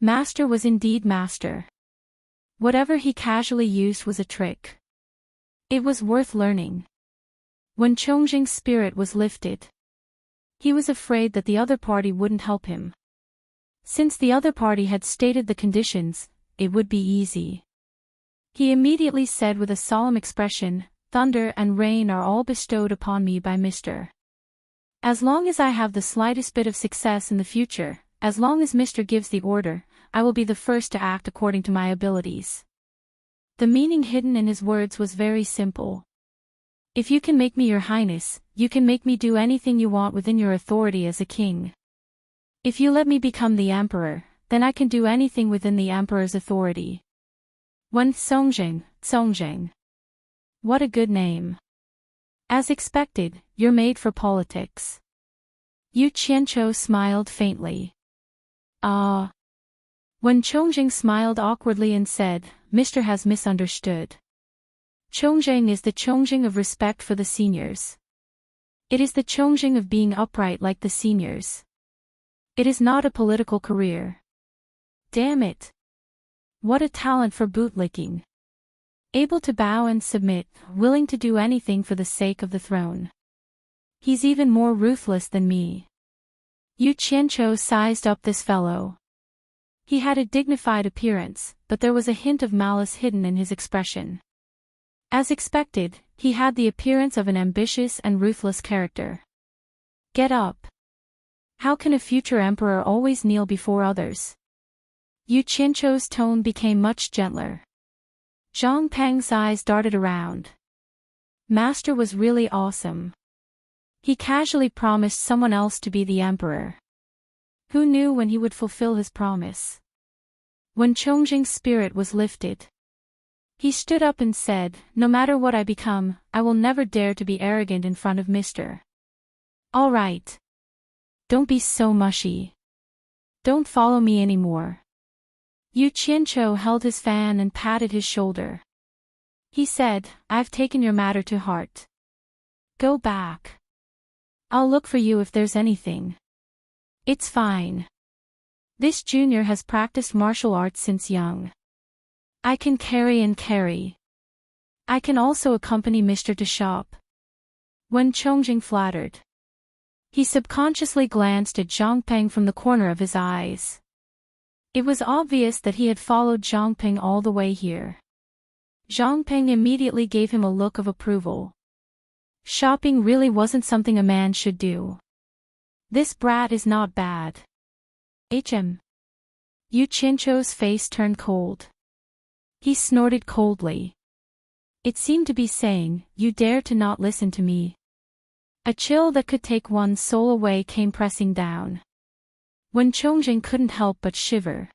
Master was indeed master. Whatever he casually used was a trick. It was worth learning. When Chongjing's spirit was lifted, he was afraid that the other party wouldn't help him. Since the other party had stated the conditions, it would be easy. He immediately said with a solemn expression, "Thunder and rain are all bestowed upon me by Mr. As long as I have the slightest bit of success in the future, as long as Mr. gives the order, I will be the first to act according to my abilities." The meaning hidden in his words was very simple. If you can make me your highness, you can make me do anything you want within your authority as a king. If you let me become the emperor, then I can do anything within the emperor's authority. Wen Songjing. What a good name. As expected, you're made for politics. Yu Qianqiu smiled faintly. Ah. Wen Chongjing smiled awkwardly and said, "Mr. has misunderstood. Chongjing is the Chongjing of respect for the seniors. It is the Chongjing of being upright like the seniors. It is not a political career." Damn it. What a talent for bootlicking. Able to bow and submit, willing to do anything for the sake of the throne. He's even more ruthless than me. Yu Qianqiu sized up this fellow. He had a dignified appearance, but there was a hint of malice hidden in his expression. As expected, he had the appearance of an ambitious and ruthless character. Get up. How can a future emperor always kneel before others? Yu Qianqiu's tone became much gentler. Zhang Peng's eyes darted around. Master was really awesome. He casually promised someone else to be the emperor. Who knew when he would fulfill his promise? When Chongjing's spirit was lifted, he stood up and said, "No matter what I become, I will never dare to be arrogant in front of Mr. All right. Don't be so mushy. Don't follow me anymore." Yu Qianqiu held his fan and patted his shoulder. He said, "I've taken your matter to heart. Go back. I'll look for you if there's anything. It's fine. This junior has practiced martial arts since young. I can carry and carry. I can also accompany Mr. to shop." When Chongjing flattered, he subconsciously glanced at Zhang Peng from the corner of his eyes. It was obvious that he had followed Zhang Peng all the way here. Zhang Peng immediately gave him a look of approval. Shopping really wasn't something a man should do. This brat is not bad. Yu Qianqiu's face turned cold. He snorted coldly. It seemed to be saying, "You dare to not listen to me." A chill that could take one's soul away came pressing down. When Chongjing couldn't help but shiver.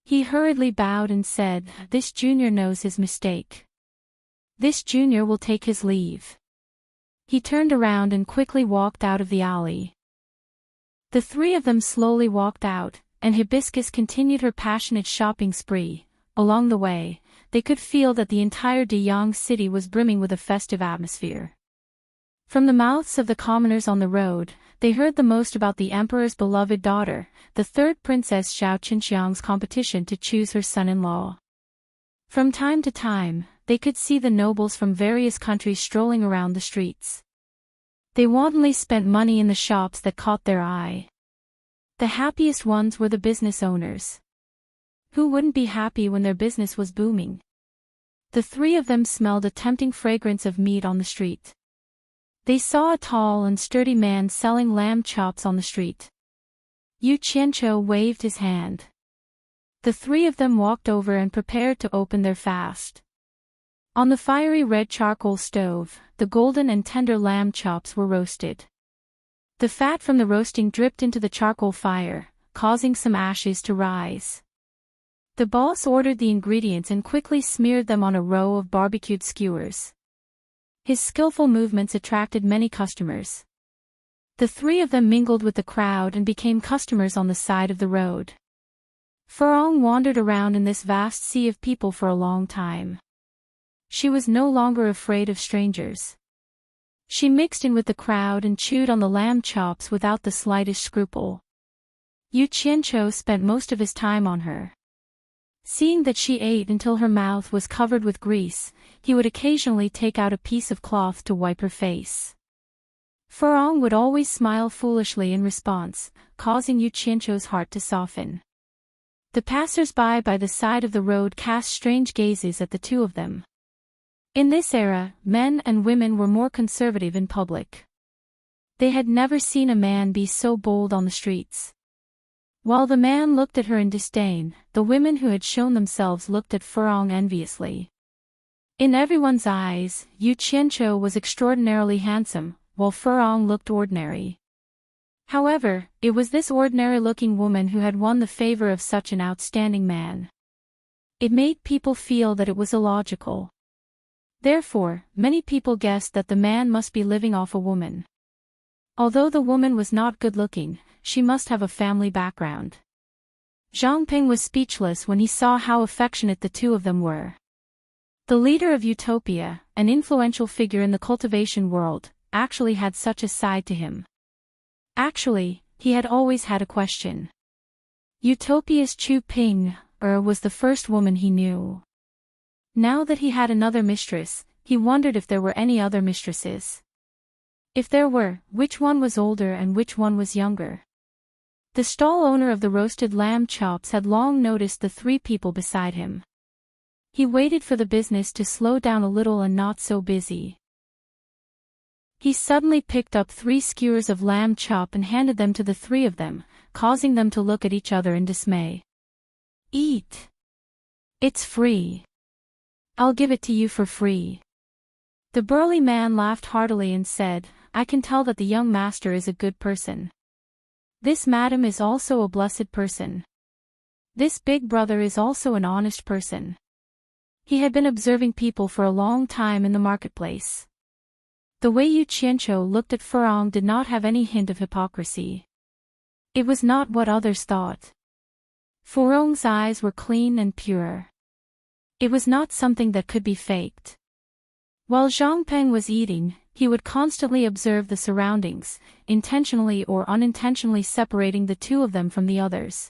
He hurriedly bowed and said, "This junior knows his mistake. This junior will take his leave." He turned around and quickly walked out of the alley. The three of them slowly walked out, and Hibiscus continued her passionate shopping spree. Along the way, they could feel that the entire Deyang city was brimming with a festive atmosphere. From the mouths of the commoners on the road, they heard the most about the emperor's beloved daughter, the third princess Xiao Qinxiang's competition to choose her son-in-law. From time to time, they could see the nobles from various countries strolling around the streets. They wantonly spent money in the shops that caught their eye. The happiest ones were the business owners. Who wouldn't be happy when their business was booming? The three of them smelled a tempting fragrance of meat on the street. They saw a tall and sturdy man selling lamb chops on the street. Yu Qianqiu waved his hand. The three of them walked over and prepared to open their fast. On the fiery red charcoal stove, the golden and tender lamb chops were roasted. The fat from the roasting dripped into the charcoal fire, causing some ashes to rise. The boss ordered the ingredients and quickly smeared them on a row of barbecued skewers. His skillful movements attracted many customers. The three of them mingled with the crowd and became customers on the side of the road. Furong wandered around in this vast sea of people for a long time. She was no longer afraid of strangers. She mixed in with the crowd and chewed on the lamb chops without the slightest scruple. Yu Qianqiu spent most of his time on her. Seeing that she ate until her mouth was covered with grease, he would occasionally take out a piece of cloth to wipe her face. Furong would always smile foolishly in response, causing Yu Qianqiu's heart to soften. The passers-by by the side of the road cast strange gazes at the two of them. In this era, men and women were more conservative in public. They had never seen a man be so bold on the streets. While the man looked at her in disdain, the women who had shown themselves looked at Furong enviously. In everyone's eyes, Yu Qianqiu was extraordinarily handsome, while Furong looked ordinary. However, it was this ordinary-looking woman who had won the favor of such an outstanding man. It made people feel that it was illogical. Therefore, many people guessed that the man must be living off a woman. Although the woman was not good-looking, she must have a family background. Zhang Ping was speechless when he saw how affectionate the two of them were. The leader of Utopia, an influential figure in the cultivation world, actually had such a side to him. Actually, he had always had a question. Utopia's Chu Ping was the first woman he knew. Now that he had another mistress, he wondered if there were any other mistresses. If there were, which one was older and which one was younger? The stall owner of the roasted lamb chops had long noticed the three people beside him. He waited for the business to slow down a little and not so busy. He suddenly picked up 3 skewers of lamb chop and handed them to the three of them, causing them to look at each other in dismay. Eat. It's free. I'll give it to you for free. The burly man laughed heartily and said, I can tell that the young master is a good person. This madam is also a blessed person. This big brother is also an honest person. He had been observing people for a long time in the marketplace. The way Yu Qianqiu looked at Furong did not have any hint of hypocrisy. It was not what others thought. Furong's eyes were clean and pure. It was not something that could be faked. While Zhang Peng was eating, he would constantly observe the surroundings, intentionally or unintentionally separating the two of them from the others.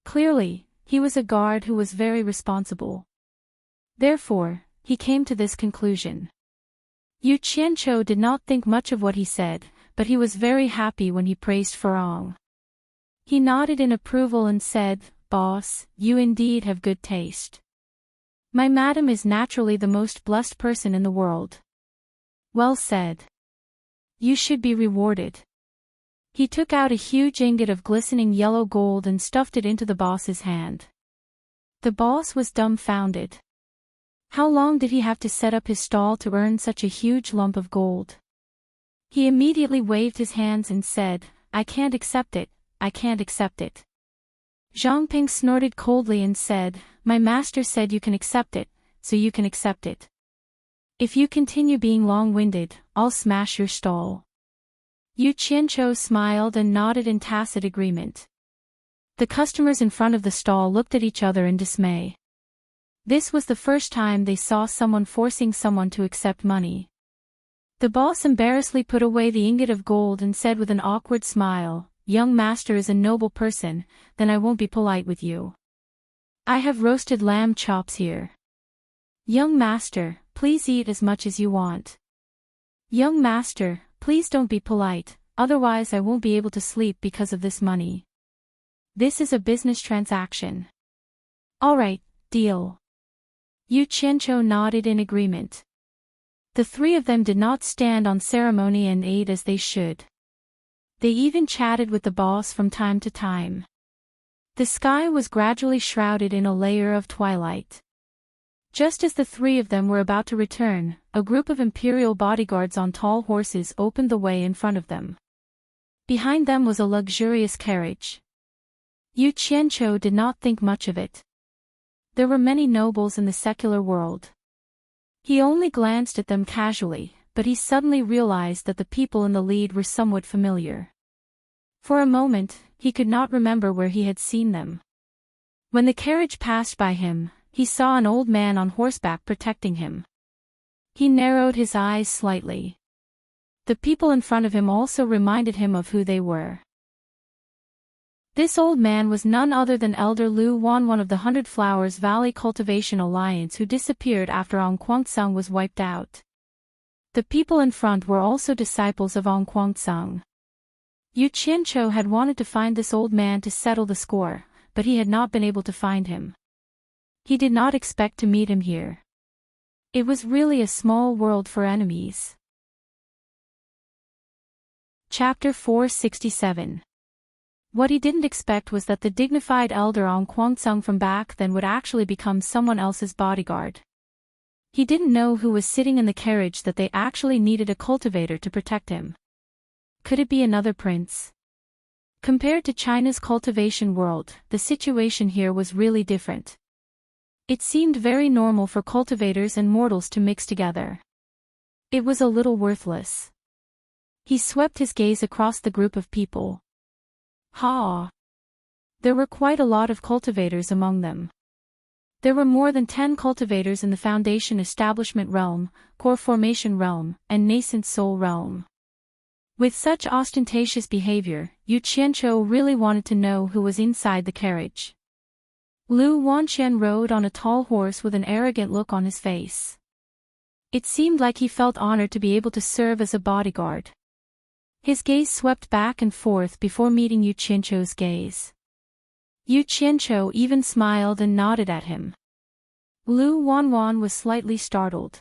Clearly, he was a guard who was very responsible. Therefore, he came to this conclusion. Yu Qianqiu did not think much of what he said, but he was very happy when he praised Furong. He nodded in approval and said, Boss, you indeed have good taste. My madam is naturally the most blessed person in the world. Well said. You should be rewarded. He took out a huge ingot of glistening yellow gold and stuffed it into the boss's hand. The boss was dumbfounded. How long did he have to set up his stall to earn such a huge lump of gold? He immediately waved his hands and said, I can't accept it, I can't accept it. Zhang Ping snorted coldly and said, My master said you can accept it, so you can accept it. If you continue being long-winded, I'll smash your stall. Yu Qianqiu smiled and nodded in tacit agreement. The customers in front of the stall looked at each other in dismay. This was the first time they saw someone forcing someone to accept money. The boss embarrassedly put away the ingot of gold and said with an awkward smile, Young master is a noble person, then I won't be polite with you. I have roasted lamb chops here. Young master, please eat as much as you want. Young master, please don't be polite, otherwise I won't be able to sleep because of this money. This is a business transaction. All right, deal. Yu Qianqiu nodded in agreement. The three of them did not stand on ceremony and ate as they should. They even chatted with the boss from time to time. The sky was gradually shrouded in a layer of twilight. Just as the three of them were about to return, a group of imperial bodyguards on tall horses opened the way in front of them. Behind them was a luxurious carriage. Yu Qianqiu did not think much of it. There were many nobles in the secular world. He only glanced at them casually, but he suddenly realized that the people in the lead were somewhat familiar. For a moment, he could not remember where he had seen them. When the carriage passed by him, he saw an old man on horseback protecting him. He narrowed his eyes slightly. The people in front of him also reminded him of who they were. This old man was none other than Elder Lu Wan, one of the 100 Flowers Valley Cultivation Alliance who disappeared after Ong Kuang-tsung was wiped out. The people in front were also disciples of Ong Kuang-tsung. Yu Qianqiu had wanted to find this old man to settle the score, but he had not been able to find him. He did not expect to meet him here. It was really a small world for enemies. Chapter 467. What he didn't expect was that the dignified elder Ong Kwang-sung from back then would actually become someone else's bodyguard. He didn't know who was sitting in the carriage that they actually needed a cultivator to protect him. Could it be another prince? Compared to China's cultivation world, the situation here was really different. It seemed very normal for cultivators and mortals to mix together. It was a little worthless. He swept his gaze across the group of people. There were quite a lot of cultivators among them. There were more than 10 cultivators in the foundation establishment realm, core formation realm, and nascent soul realm. With such ostentatious behavior, Yu Qianqiu really wanted to know who was inside the carriage. Lu Wanqian rode on a tall horse with an arrogant look on his face. It seemed like he felt honored to be able to serve as a bodyguard. His gaze swept back and forth before meeting Yu Qianqiu's gaze. Yu Qianqiu even smiled and nodded at him. Lu Wanwan was slightly startled.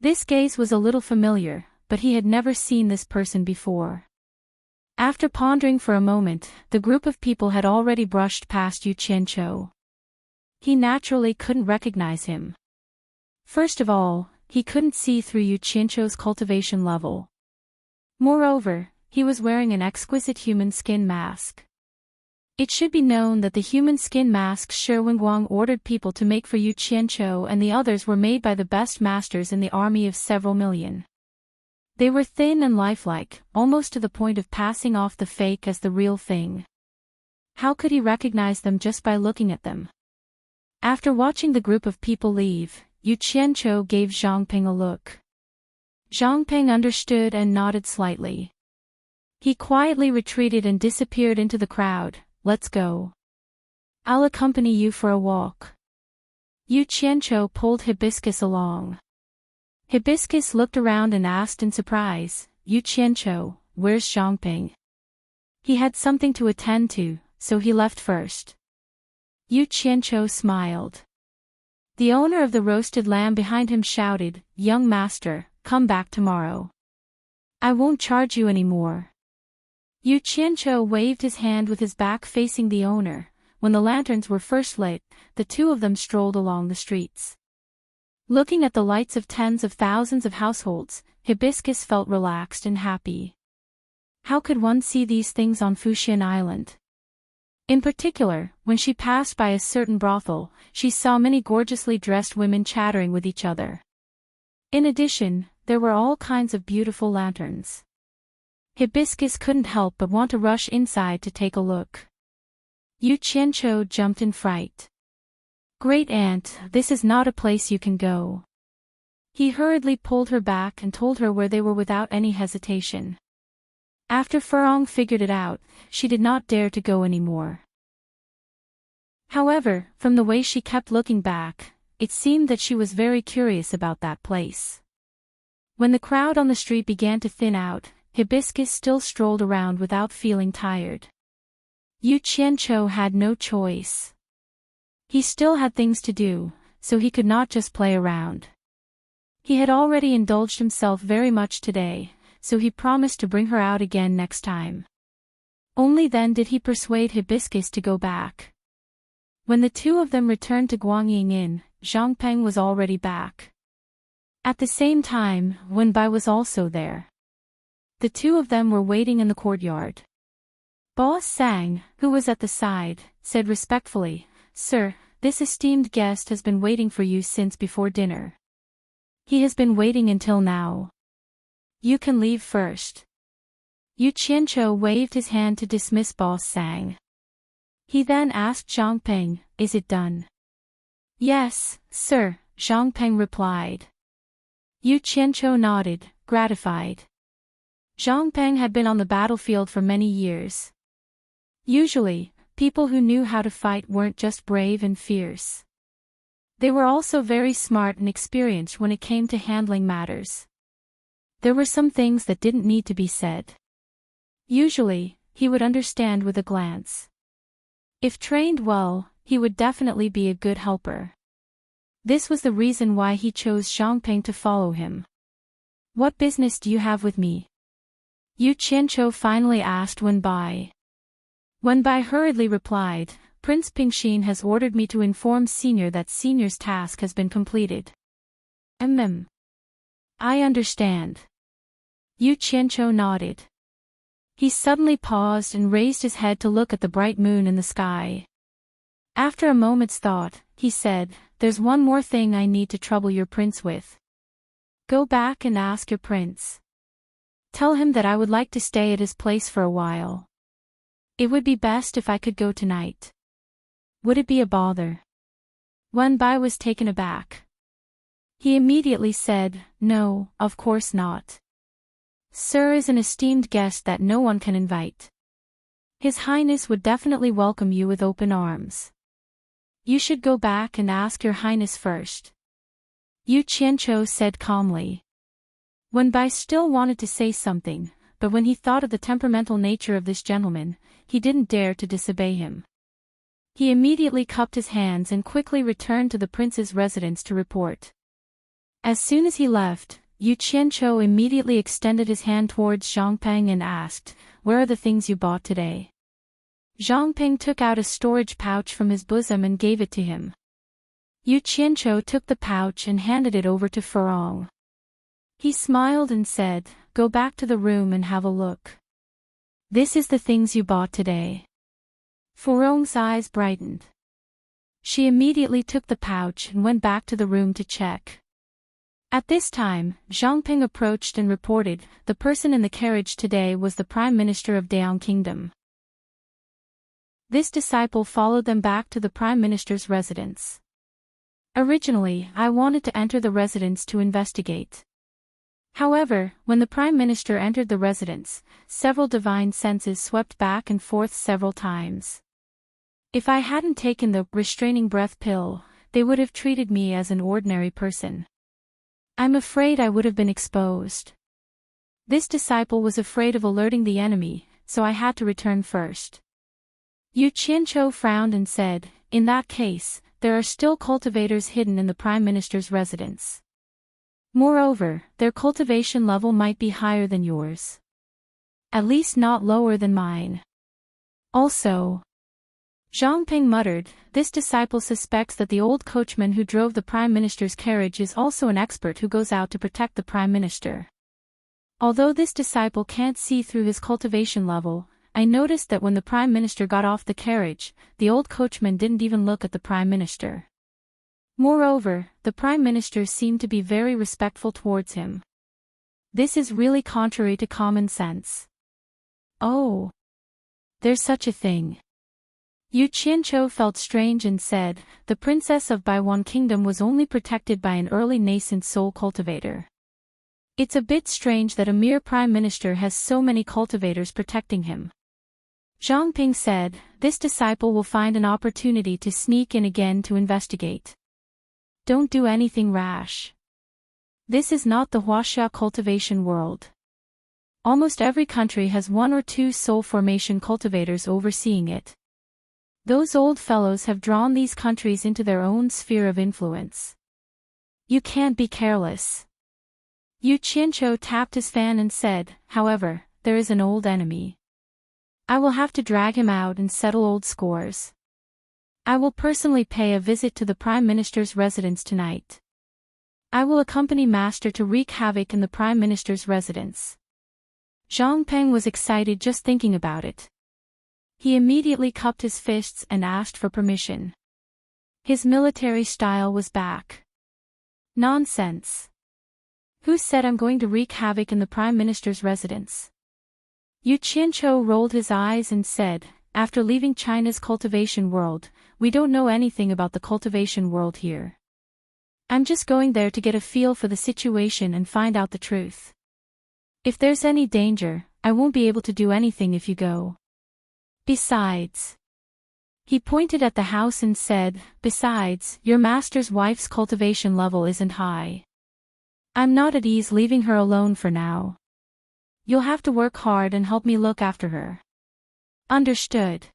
This gaze was a little familiar, but he had never seen this person before. After pondering for a moment, the group of people had already brushed past Yu Qianqiu. He naturally couldn't recognize him. First of all, he couldn't see through Yu Qianqiu's cultivation level. Moreover, he was wearing an exquisite human skin mask. It should be known that the human skin masks Shi Wenguang ordered people to make for Yu Qianqiu and the others were made by the best masters in the army of several million. They were thin and lifelike, almost to the point of passing off the fake as the real thing. How could he recognize them just by looking at them? After watching the group of people leave, Yu Qianqiu gave Zhang Ping a look. Zhang Ping understood and nodded slightly. He quietly retreated and disappeared into the crowd. Let's go. I'll accompany you for a walk. Yu Qianqiu pulled Hibiscus along. Hibiscus looked around and asked in surprise, Yu Qianqiu, where's Zhang Ping? He had something to attend to, so he left first. Yu Qianqiu smiled. The owner of the roasted lamb behind him shouted, young master, come back tomorrow. I won't charge you anymore. Yu Qianqiu waved his hand with his back facing the owner. When the lanterns were first lit, the two of them strolled along the streets. Looking at the lights of tens of thousands of households, Hibiscus felt relaxed and happy. How could one see these things on Fuxian Island? In particular, when she passed by a certain brothel, she saw many gorgeously dressed women chattering with each other. In addition, there were all kinds of beautiful lanterns. Hibiscus couldn't help but want to rush inside to take a look. Yu Qianqiu jumped in fright. Great aunt, this is not a place you can go. He hurriedly pulled her back and told her where they were without any hesitation. After Furong figured it out, she did not dare to go anymore. However, from the way she kept looking back, it seemed that she was very curious about that place. When the crowd on the street began to thin out, Hibiscus still strolled around without feeling tired. Yu Qianqiu had no choice. He still had things to do, so he could not just play around. He had already indulged himself very much today, so he promised to bring her out again next time. Only then did he persuade Hibiscus to go back. When the two of them returned to Guangying Inn, Zhang Peng was already back. At the same time, Wen Bai was also there. The two of them were waiting in the courtyard. Boss Sang, who was at the side, said respectfully, Sir, this esteemed guest has been waiting for you since before dinner. He has been waiting until now. You can leave first. Yu Qianqiu waved his hand to dismiss Boss Sang. He then asked Zhang Peng, is it done? Yes, sir, Zhang Peng replied. Yu Qianqiu nodded, gratified. Zhang Peng had been on the battlefield for many years. Usually, people who knew how to fight weren't just brave and fierce. They were also very smart and experienced when it came to handling matters. There were some things that didn't need to be said. Usually, he would understand with a glance. If trained well, he would definitely be a good helper. This was the reason why he chose Zhangping to follow him. What business do you have with me? Yu Qianqiu finally asked Wenbai. Wenbai hurriedly replied, Prince Pingxin has ordered me to inform Senior that Senior's task has been completed. I understand. Yu Qianqiu nodded. He suddenly paused and raised his head to look at the bright moon in the sky. After a moment's thought, he said, There's one more thing I need to trouble your prince with. Go back and ask your prince. Tell him that I would like to stay at his place for a while. It would be best if I could go tonight. Would it be a bother? Wenbai was taken aback. He immediately said, No, of course not. Sir is an esteemed guest that no one can invite. His Highness would definitely welcome you with open arms. You should go back and ask your Highness first. Yu Qianqiu said calmly. Wenbai still wanted to say something, but when he thought of the temperamental nature of this gentleman, he didn't dare to disobey him. He immediately cupped his hands and quickly returned to the prince's residence to report. As soon as he left, Yu Qianqiu immediately extended his hand towards Zhangping and asked, Where are the things you bought today? Zhangping took out a storage pouch from his bosom and gave it to him. Yu Qianqiu took the pouch and handed it over to Furong. He smiled and said, Go back to the room and have a look. This is the things you bought today. Furong's eyes brightened. She immediately took the pouch and went back to the room to check. At this time, Zhangping approached and reported, The person in the carriage today was the Prime Minister of Dayang Kingdom. This disciple followed them back to the Prime Minister's residence. Originally, I wanted to enter the residence to investigate. However, when the Prime Minister entered the residence, several divine senses swept back and forth several times. If I hadn't taken the restraining breath pill, they would have treated me as an ordinary person. I'm afraid I would have been exposed. This disciple was afraid of alerting the enemy, so I had to return first. Yu Qianqiu frowned and said, In that case, there are still cultivators hidden in the Prime Minister's residence. Moreover, their cultivation level might be higher than yours. At least not lower than mine. Also, Zhangping muttered, This disciple suspects that the old coachman who drove the Prime Minister's carriage is also an expert who goes out to protect the Prime Minister. Although this disciple can't see through his cultivation level, I noticed that when the Prime Minister got off the carriage, the old coachman didn't even look at the Prime Minister. Moreover, the Prime Minister seemed to be very respectful towards him. This is really contrary to common sense. Oh, there's such a thing. Yu Qianqiu felt strange and said, The princess of Baiwan Kingdom was only protected by an early nascent soul cultivator. It's a bit strange that a mere prime minister has so many cultivators protecting him. Zhangping said, This disciple will find an opportunity to sneak in again to investigate. Don't do anything rash. This is not the Huaxia cultivation world. Almost every country has one or two soul formation cultivators overseeing it. Those old fellows have drawn these countries into their own sphere of influence. You can't be careless. Yu Qianqiu tapped his fan and said, However, there is an old enemy. I will have to drag him out and settle old scores. I will personally pay a visit to the Prime Minister's residence tonight. I will accompany Master to wreak havoc in the Prime Minister's residence. Zhangping was excited just thinking about it. He immediately cupped his fists and asked for permission. His military style was back. Nonsense. Who said I'm going to wreak havoc in the Prime Minister's residence? Yu Qianqiu rolled his eyes and said, After leaving China's cultivation world, we don't know anything about the cultivation world here. I'm just going there to get a feel for the situation and find out the truth. If there's any danger, I won't be able to do anything if you go. Besides, he pointed at the house and said, Besides, your master's wife's cultivation level isn't high. I'm not at ease leaving her alone for now. You'll have to work hard and help me look after her. Understood.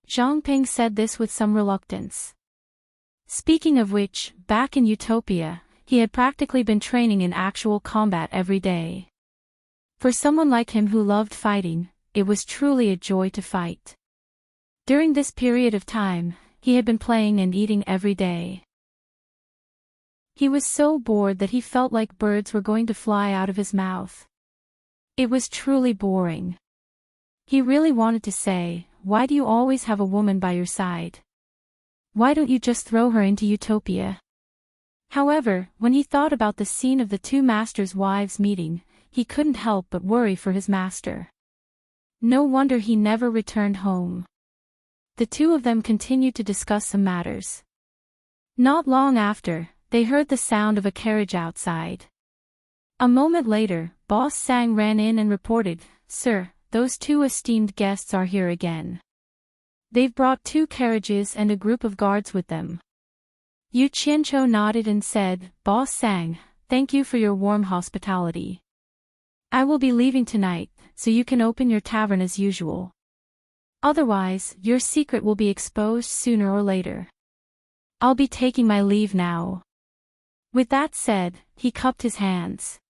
Zhang Ping said this with some reluctance. Speaking of which, back in Utopia, he had practically been training in actual combat every day. For someone like him who loved fighting, it was truly a joy to fight. During this period of time, he had been playing and eating every day. He was so bored that he felt like birds were going to fly out of his mouth. It was truly boring. He really wanted to say, "Why do you always have a woman by your side? Why don't you just throw her into Utopia?" However, when he thought about the scene of the two masters' wives meeting, he couldn't help but worry for his master. No wonder he never returned home. The two of them continued to discuss some matters. Not long after, they heard the sound of a carriage outside. A moment later, Boss Sang ran in and reported, "Sir, those two esteemed guests are here again. They've brought 2 carriages and a group of guards with them." Yu Qianqiu nodded and said, "Boss Sang, thank you for your warm hospitality. I will be leaving tonight, so you can open your tavern as usual. Otherwise, your secret will be exposed sooner or later. I'll be taking my leave now." With that said, he cupped his hands.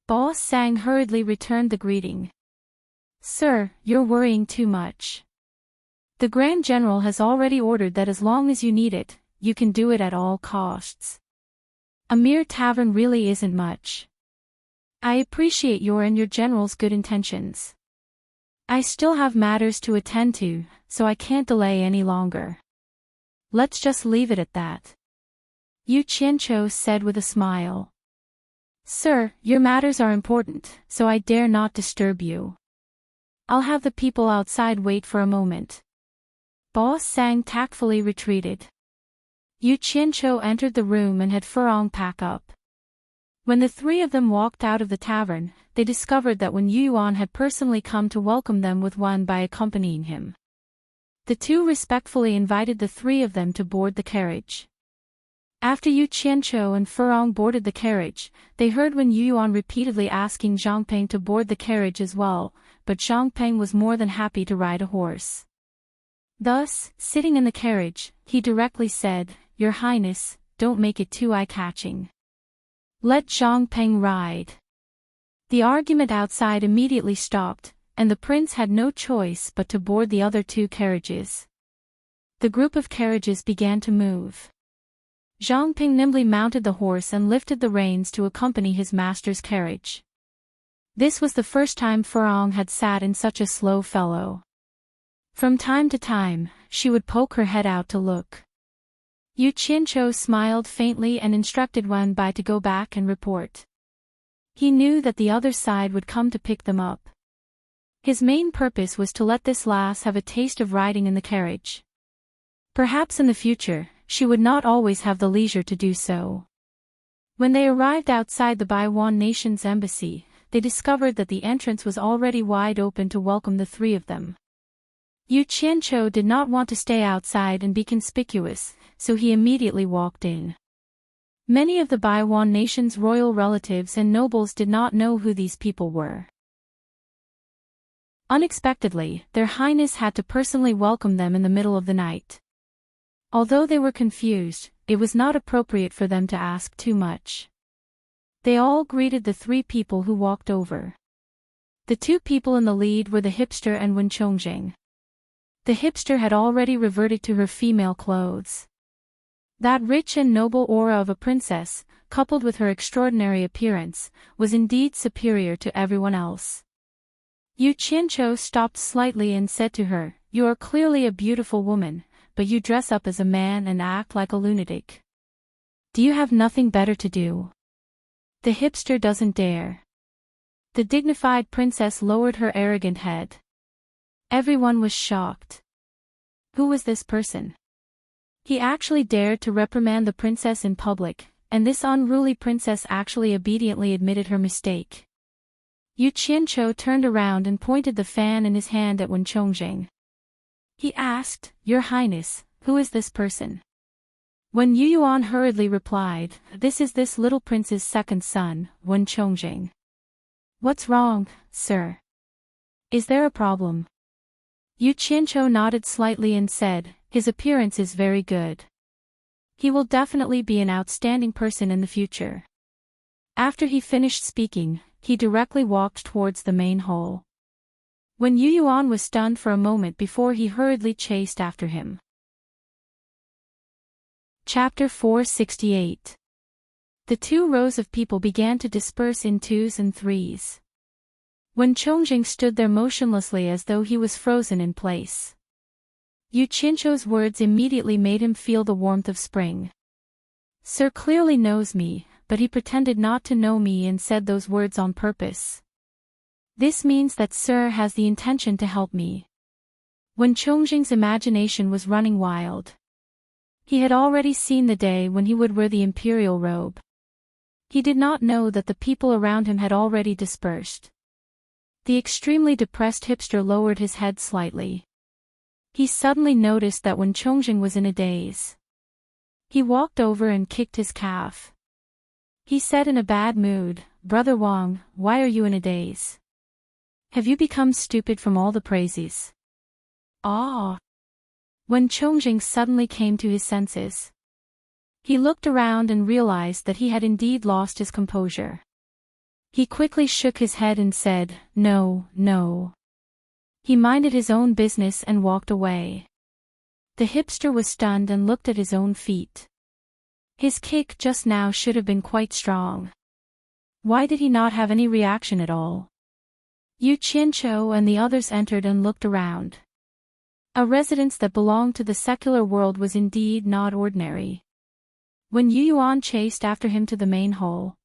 Boss Sang hurriedly returned the greeting. "Sir, you're worrying too much. The Grand General has already ordered that as long as you need it, you can do it at all costs. A mere tavern really isn't much. I appreciate your and your general's good intentions. I still have matters to attend to, so I can't delay any longer. Let's just leave it at that." Yu Qianqiu said with a smile. "Sir, your matters are important, so I dare not disturb you. I'll have the people outside wait for a moment." Boss Sang tactfully retreated. Yu Qianqiu entered the room and had Furong pack up. When the 3 of them walked out of the tavern, they discovered that Wen Yuan had personally come to welcome them with one by accompanying him. The 2 respectfully invited the 3 of them to board the carriage. After Yu Qianqiu and Furong boarded the carriage, they heard Wen Yuan repeatedly asking Zhang Peng to board the carriage as well, but Zhang Peng was more than happy to ride a horse. Thus, sitting in the carriage, he directly said, "Your Highness, don't make it too eye-catching. Let Zhang Peng ride." The argument outside immediately stopped, and the prince had no choice but to board the other 2 carriages. The group of carriages began to move. Zhang Peng nimbly mounted the horse and lifted the reins to accompany his master's carriage. This was the first time Furong had sat in such a slow fellow. From time to time, she would poke her head out to look. Yu Qianqiu smiled faintly and instructed Wen Bai to go back and report. He knew that the other side would come to pick them up. His main purpose was to let this lass have a taste of riding in the carriage. Perhaps in the future, she would not always have the leisure to do so. When they arrived outside the Baiwan nation's embassy, they discovered that the entrance was already wide open to welcome the 3 of them. Yu Qianqiu did not want to stay outside and be conspicuous, so he immediately walked in. Many of the Baiwan nation's royal relatives and nobles did not know who these people were. Unexpectedly, Their Highness had to personally welcome them in the middle of the night. Although they were confused, it was not appropriate for them to ask too much. They all greeted the 3 people who walked over. The 2 people in the lead were the hipster and Wen Chongjing. The hipster had already reverted to her female clothes. That rich and noble aura of a princess, coupled with her extraordinary appearance, was indeed superior to everyone else. Yu Qianqiu stopped slightly and said to her, "You are clearly a beautiful woman, but you dress up as a man and act like a lunatic. Do you have nothing better to do?" The hipster doesn't dare. The dignified princess lowered her arrogant head. Everyone was shocked. Who was this person? He actually dared to reprimand the princess in public, and this unruly princess actually obediently admitted her mistake. Yu Qianqiu turned around and pointed the fan in his hand at Wen Chongjing. He asked, "Your Highness, who is this person?" Wen Yuan hurriedly replied, "This is this little prince's second son, Wen Chongjing." "What's wrong, sir? Is there a problem?" Yu Qianqiu nodded slightly and said, "His appearance is very good. He will definitely be an outstanding person in the future." After he finished speaking, he directly walked towards the main hall. When Yu Yuan was stunned for a moment before he hurriedly chased after him. Chapter 468. The two rows of people began to disperse in twos and threes. When Chongjing stood there motionlessly as though he was frozen in place. Yu Qianqiu's words immediately made him feel the warmth of spring. Sir clearly knows me, but he pretended not to know me and said those words on purpose. This means that Sir has the intention to help me. When Chongjing's imagination was running wild. He had already seen the day when he would wear the imperial robe. He did not know that the people around him had already dispersed. The extremely depressed hipster lowered his head slightly. He suddenly noticed that when Chongjing was in a daze. He walked over and kicked his calf. He said in a bad mood, "Brother Wang, why are you in a daze? Have you become stupid from all the praises?" Ah! When Chongjing suddenly came to his senses. He looked around and realized that he had indeed lost his composure. He quickly shook his head and said, "No, no." He minded his own business and walked away. The hipster was stunned and looked at his own feet. His kick just now should have been quite strong. Why did he not have any reaction at all? Yu Qianqiu and the others entered and looked around. A residence that belonged to the secular world was indeed not ordinary. When Yu Yuan chased after him to the main hall,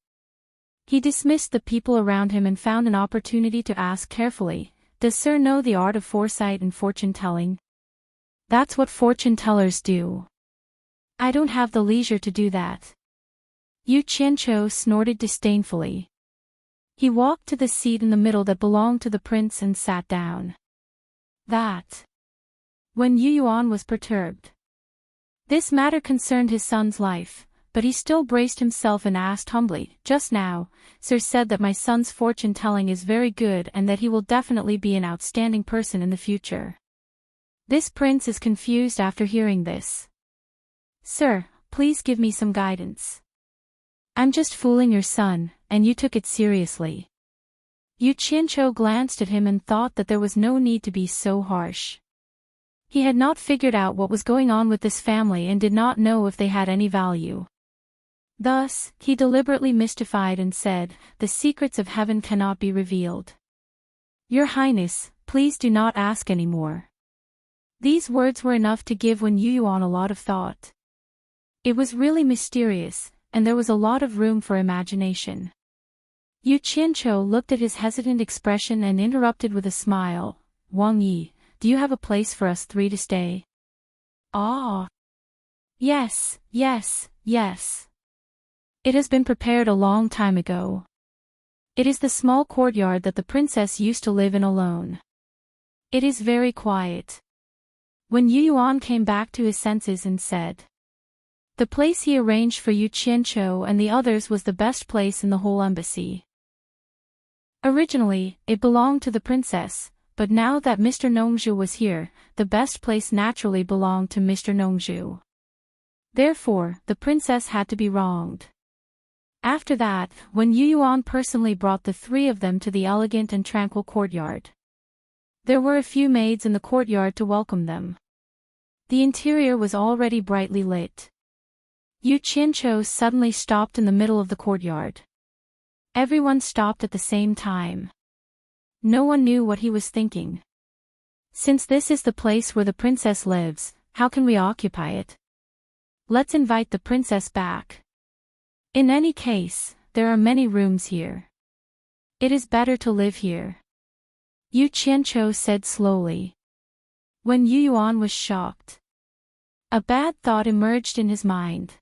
he dismissed the people around him and found an opportunity to ask carefully, "Does Sir know the art of foresight and fortune-telling?" "That's what fortune-tellers do. I don't have the leisure to do that." Yu Qianqiu snorted disdainfully. He walked to the seat in the middle that belonged to the prince and sat down. When Yu Yuan was perturbed. This matter concerned his son's life, but he still braced himself and asked humbly, "Just now, Sir said that my son's fortune-telling is very good and that he will definitely be an outstanding person in the future." This prince is confused after hearing this. "Sir, please give me some guidance. I'm just fooling your son, and you took it seriously." Yu Qianqiu glanced at him and thought that there was no need to be so harsh. He had not figured out what was going on with this family and did not know if they had any value. Thus, he deliberately mystified and said, "The secrets of heaven cannot be revealed. Your Highness, please do not ask any more." These words were enough to give Wen Yuan a lot of thought. It was really mysterious, and there was a lot of room for imagination. Yu Qianqiu looked at his hesitant expression and interrupted with a smile, "Wang Yi, do you have a place for us three to stay?" "Ah. Yes, yes, yes. It has been prepared a long time ago. It is the small courtyard that the princess used to live in alone. It is very quiet." When Yu Yuan came back to his senses and said, the place he arranged for Yu Qianqiu and the others was the best place in the whole embassy. Originally, it belonged to the princess, but now that Mr. Nongzhu was here, the best place naturally belonged to Mr. Nongzhu. Therefore, the princess had to be wronged. After that, when Yu Yuan personally brought the three of them to the elegant and tranquil courtyard. There were a few maids in the courtyard to welcome them. The interior was already brightly lit. Yu Qianqiu suddenly stopped in the middle of the courtyard. Everyone stopped at the same time. No one knew what he was thinking. Since this is the place where the princess lives, how can we occupy it? Let's invite the princess back. In any case, there are many rooms here. It is better to live here. Yu Qianqiu said slowly. When Yu Yuan was shocked. A bad thought emerged in his mind.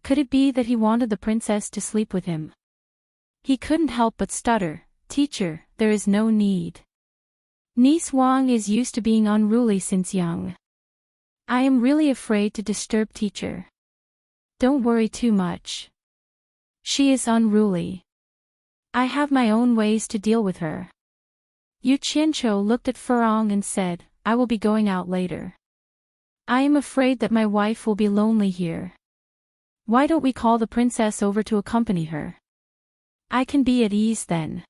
Could it be that he wanted the princess to sleep with him? He couldn't help but stutter, "Teacher, there is no need. Niece Wang is used to being unruly since young. I am really afraid to disturb teacher. Don't worry too much. She is unruly. I have my own ways to deal with her." Yu Qianqiu looked at Furong and said, I will be going out later. I am afraid that my wife will be lonely here. Why don't we call the princess over to accompany her? I can be at ease then."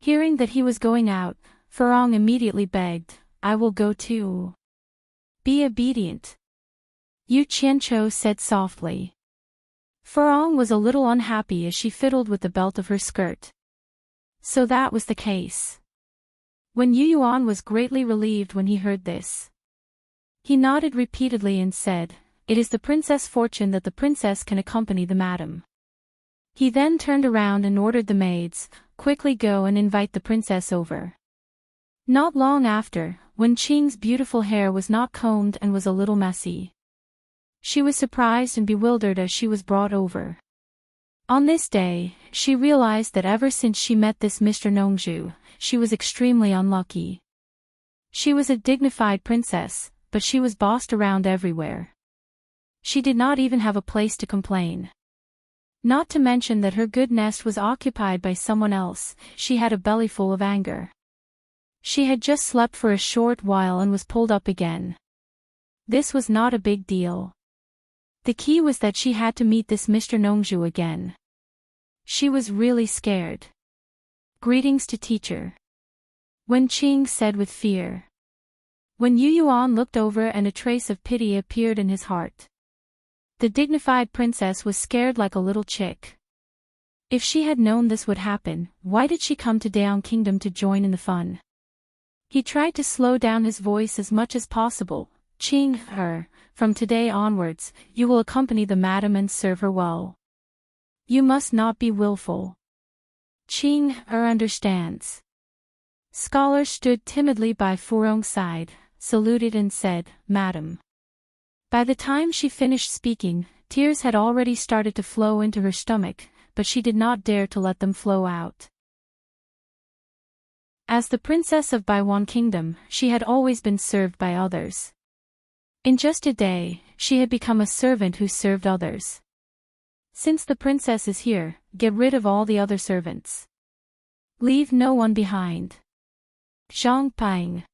Hearing that he was going out, Farong immediately begged, "I will go too." "Be obedient," Yu Qianqiu said softly. Farong was a little unhappy as she fiddled with the belt of her skirt. So that was the case. When Yu Yuan was greatly relieved when he heard this. He nodded repeatedly and said, "It is the princess' fortune that the princess can accompany the madam." He then turned around and ordered the maids, "Quickly go and invite the princess over." Not long after, Wen Qing's beautiful hair was not combed and was a little messy. She was surprised and bewildered as she was brought over. On this day, she realized that ever since she met this Mr. Nongzhu, she was extremely unlucky. She was a dignified princess, but she was bossed around everywhere. She did not even have a place to complain. Not to mention that her good nest was occupied by someone else, she had a belly full of anger. She had just slept for a short while and was pulled up again. This was not a big deal. The key was that she had to meet this Mr. Nongzhu again. She was really scared. "Greetings to teacher," Wen Qing said with fear. When Yu Yuan looked over and a trace of pity appeared in his heart. The dignified princess was scared like a little chick. If she had known this would happen, why did she come to Daong Kingdom to join in the fun? He tried to slow down his voice as much as possible. "Qing her, from today onwards, you will accompany the madam and serve her well. You must not be willful. Qing her understands." Scholar stood timidly by Furong's side, saluted and said, "Madam." By the time she finished speaking, tears had already started to flow into her stomach, but she did not dare to let them flow out. As the princess of Baiwan Kingdom, she had always been served by others. In just a day, she had become a servant who served others. Since the princess is here, get rid of all the other servants. Leave no one behind. Zhang Ping.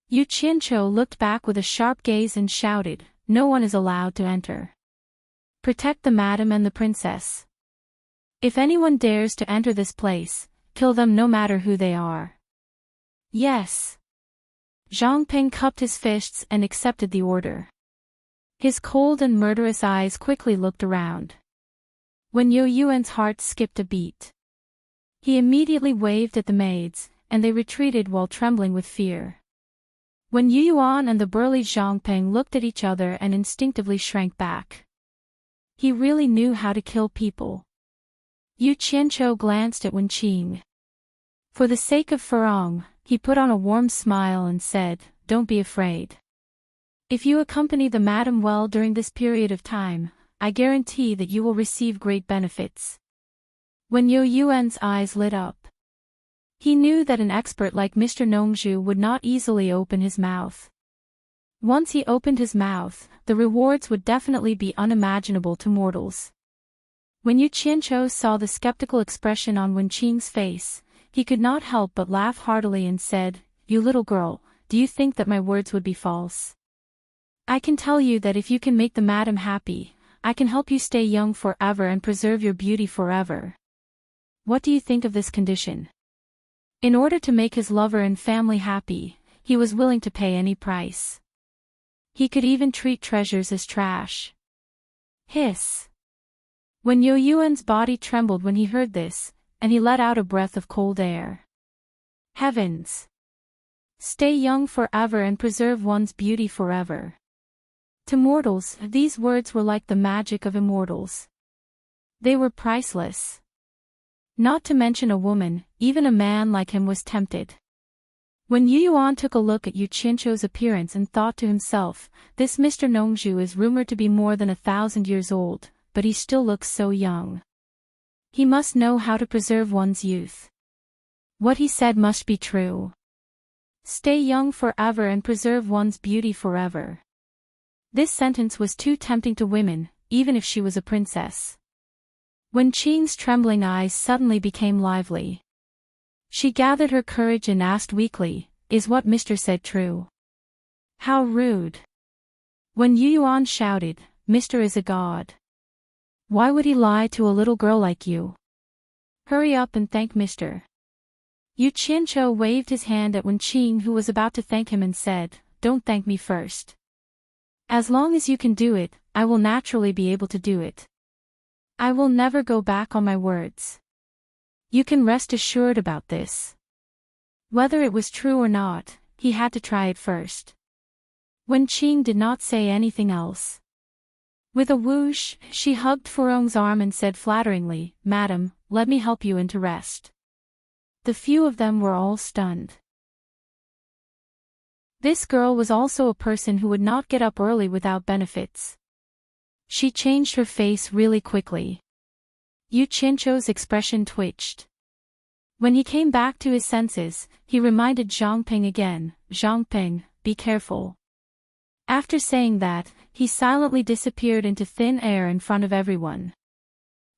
Yu Qianqiu looked back with a sharp gaze and shouted, "No one is allowed to enter. Protect the madam and the princess. If anyone dares to enter this place, kill them no matter who they are." "Yes." Zhang Ping cupped his fists and accepted the order. His cold and murderous eyes quickly looked around. When Yu Yuan's heart skipped a beat. He immediately waved at the maids, and they retreated while trembling with fear. When Yu Yuan and the burly Zhang Ping looked at each other and instinctively shrank back. He really knew how to kill people. Yu Qianqiu glanced at Wen Qing. For the sake of Farong, he put on a warm smile and said, "Don't be afraid. If you accompany the madam well during this period of time, I guarantee that you will receive great benefits." When Yu Yuan's eyes lit up, he knew that an expert like Mr. Nongzhu would not easily open his mouth. Once he opened his mouth, the rewards would definitely be unimaginable to mortals. When Yu Qianqiu saw the skeptical expression on Wen Qing's face, he could not help but laugh heartily and said, "You little girl, do you think that my words would be false? I can tell you that if you can make the madam happy, I can help you stay young forever and preserve your beauty forever. What do you think of this condition?" In order to make his lover and family happy, he was willing to pay any price. He could even treat treasures as trash. Hiss. When Yu Yuan's body trembled when he heard this, and he let out a breath of cold air. Heavens! Stay young forever and preserve one's beauty forever. To mortals, these words were like the magic of immortals. They were priceless. Not to mention a woman, even a man like him was tempted. When Yu Yuan took a look at Yu Qianqiu's appearance and thought to himself, "This Mr. Nongzhu is rumored to be more than 1,000 years old, but he still looks so young. He must know how to preserve one's youth. What he said must be true. Stay young forever and preserve one's beauty forever." This sentence was too tempting to women, even if she was a princess. Wen Qing's trembling eyes suddenly became lively. She gathered her courage and asked weakly, "Is what Mr. said true?" How rude. When Yu Yuan shouted, "Mr. is a god. Why would he lie to a little girl like you? Hurry up and thank Mr." Yu Qianqiu waved his hand at Wen Qing, who was about to thank him, and said, "Don't thank me first. As long as you can do it, I will naturally be able to do it. I will never go back on my words. You can rest assured about this." Whether it was true or not, he had to try it first. Wen Qing did not say anything else. With a whoosh, she hugged Furong's arm and said flatteringly, "Madam, let me help you into rest." The few of them were all stunned. This girl was also a person who would not get up early without benefits. She changed her face really quickly. Yu Qianqiu's expression twitched. When he came back to his senses, he reminded Zhang Ping again, "Zhang Ping, be careful." After saying that, he silently disappeared into thin air in front of everyone.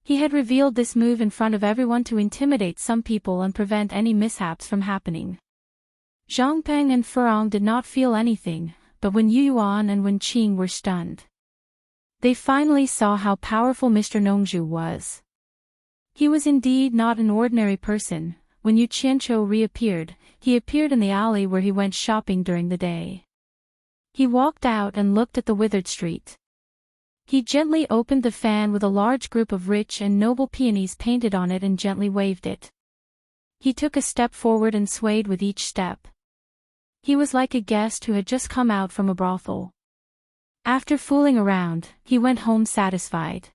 He had revealed this move in front of everyone to intimidate some people and prevent any mishaps from happening. Zhang Peng and Furong did not feel anything, but when Yu Yuan and Wen Qing were stunned. They finally saw how powerful Mr. Nongzhu was. He was indeed not an ordinary person. When Yu Qianqiu reappeared, he appeared in the alley where he went shopping during the day. He walked out and looked at the withered street. He gently opened the fan with a large group of rich and noble peonies painted on it and gently waved it. He took a step forward and swayed with each step. He was like a guest who had just come out from a brothel. After fooling around, he went home satisfied.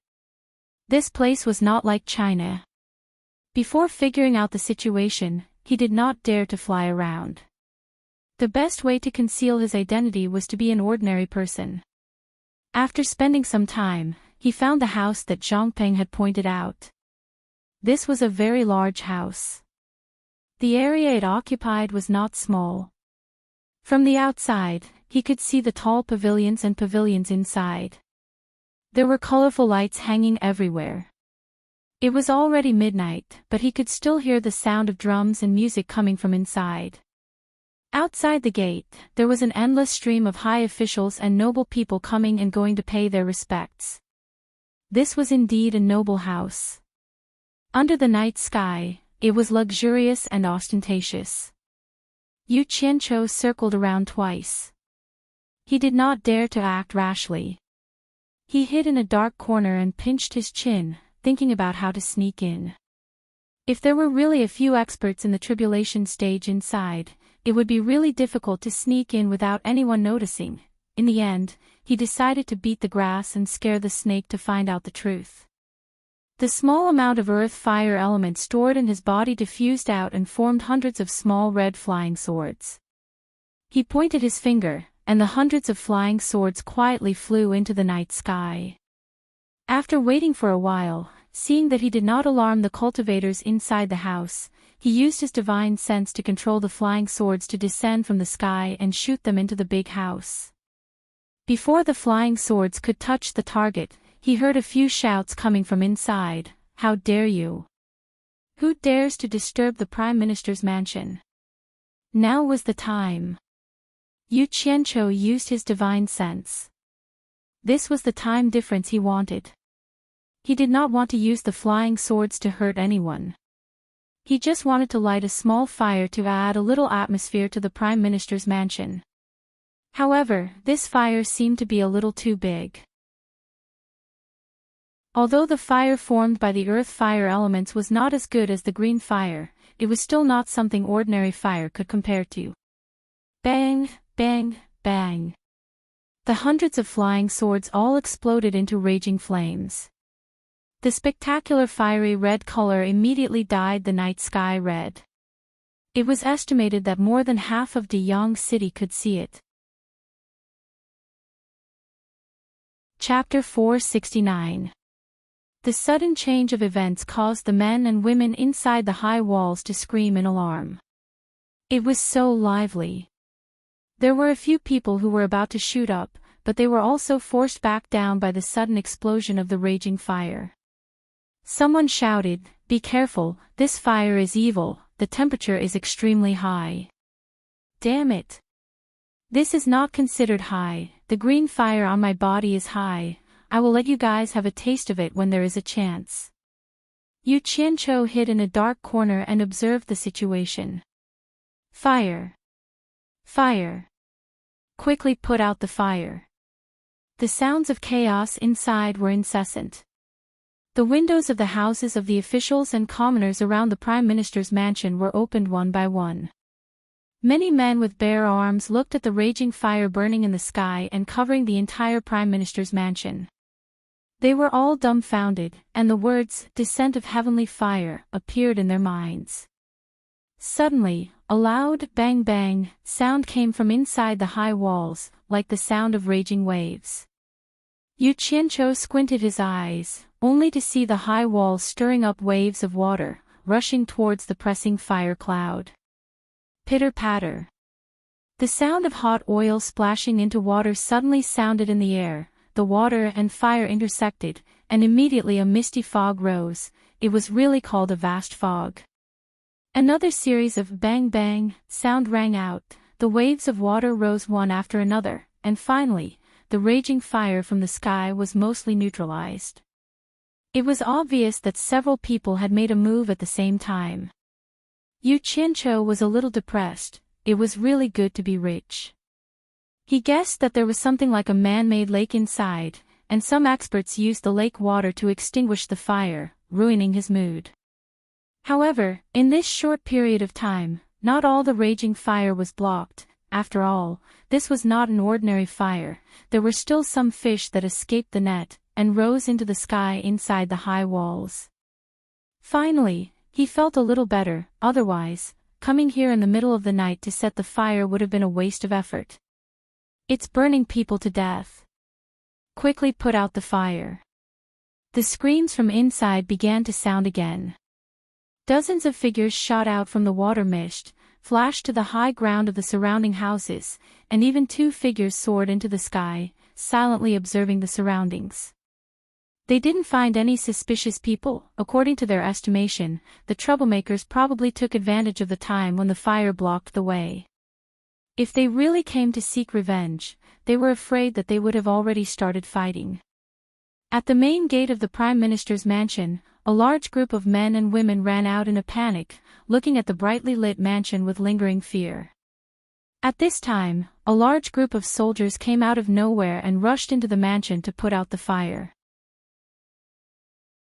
This place was not like China. Before figuring out the situation, he did not dare to fly around. The best way to conceal his identity was to be an ordinary person. After spending some time, he found the house that Zhang Peng had pointed out. This was a very large house. The area it occupied was not small. From the outside, he could see the tall pavilions and pavilions inside. There were colorful lights hanging everywhere. It was already midnight, but he could still hear the sound of drums and music coming from inside. Outside the gate, there was an endless stream of high officials and noble people coming and going to pay their respects. This was indeed a noble house. Under the night sky, it was luxurious and ostentatious. Yu Qianqiu circled around twice. He did not dare to act rashly. He hid in a dark corner and pinched his chin, thinking about how to sneak in. If there were really a few experts in the tribulation stage inside, it would be really difficult to sneak in without anyone noticing. In the end, he decided to beat the grass and scare the snake to find out the truth. The small amount of earth-fire element stored in his body diffused out and formed hundreds of small red flying swords. He pointed his finger, and the hundreds of flying swords quietly flew into the night sky. After waiting for a while, seeing that he did not alarm the cultivators inside the house, he used his divine sense to control the flying swords to descend from the sky and shoot them into the big house. Before the flying swords could touch the target, he heard a few shouts coming from inside. "How dare you? Who dares to disturb the Prime Minister's mansion?" Now was the time. Yu Qianqiu used his divine sense. This was the time difference he wanted. He did not want to use the flying swords to hurt anyone. He just wanted to light a small fire to add a little atmosphere to the Prime Minister's mansion. However, this fire seemed to be a little too big. Although the fire formed by the earth fire elements was not as good as the green fire, it was still not something ordinary fire could compare to. Bang, bang, bang. The hundreds of flying swords all exploded into raging flames. The spectacular fiery red color immediately dyed the night sky red. It was estimated that more than half of Deyang City could see it. Chapter 469. The sudden change of events caused the men and women inside the high walls to scream in alarm. It was so lively. There were a few people who were about to shoot up, but they were also forced back down by the sudden explosion of the raging fire. Someone shouted, "Be careful, this fire is evil, the temperature is extremely high." Damn it! This is not considered high, the green fire on my body is high, I will let you guys have a taste of it when there is a chance. Yu Qianqiu hid in a dark corner and observed the situation. Fire! Fire! Quickly put out the fire. The sounds of chaos inside were incessant. The windows of the houses of the officials and commoners around the Prime Minister's mansion were opened one by one. Many men with bare arms looked at the raging fire burning in the sky and covering the entire Prime Minister's mansion. They were all dumbfounded, and the words, "descent of heavenly fire," appeared in their minds. Suddenly, a loud bang-bang sound came from inside the high walls, like the sound of raging waves. Yu Qianqiu squinted his eyes, only to see the high walls stirring up waves of water, rushing towards the pressing fire cloud. Pitter-patter. The sound of hot oil splashing into water suddenly sounded in the air, the water and fire intersected, and immediately a misty fog rose. It was really called a vast fog. Another series of bang-bang sound rang out, the waves of water rose one after another, and finally, the raging fire from the sky was mostly neutralized. It was obvious that several people had made a move at the same time. Yu Qianqiu was a little depressed. It was really good to be rich. He guessed that there was something like a man-made lake inside, and some experts used the lake water to extinguish the fire, ruining his mood. However, in this short period of time, not all the raging fire was blocked. After all, this was not an ordinary fire. There were still some fish that escaped the net, and rose into the sky inside the high walls. Finally, he felt a little better. Otherwise, coming here in the middle of the night to set the fire would have been a waste of effort. It's burning people to death. Quickly put out the fire. The screams from inside began to sound again. Dozens of figures shot out from the water mist, flashed to the high ground of the surrounding houses, and even 2 figures soared into the sky, silently observing the surroundings. They didn't find any suspicious people. According to their estimation, the troublemakers probably took advantage of the time when the fire blocked the way. If they really came to seek revenge, they were afraid that they would have already started fighting. At the main gate of the Prime Minister's mansion, a large group of men and women ran out in a panic, looking at the brightly lit mansion with lingering fear. At this time, a large group of soldiers came out of nowhere and rushed into the mansion to put out the fire.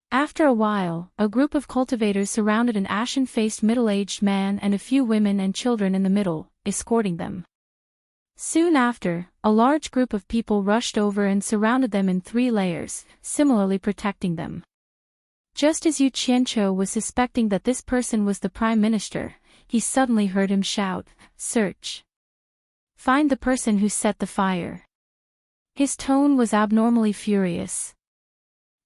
After a while, a group of cultivators surrounded an ashen-faced middle-aged man and a few women and children in the middle, escorting them. Soon after, a large group of people rushed over and surrounded them in 3 layers, similarly protecting them. Just as Yu Qianqiu was suspecting that this person was the Prime Minister, he suddenly heard him shout, "Search! Find the person who set the fire." His tone was abnormally furious.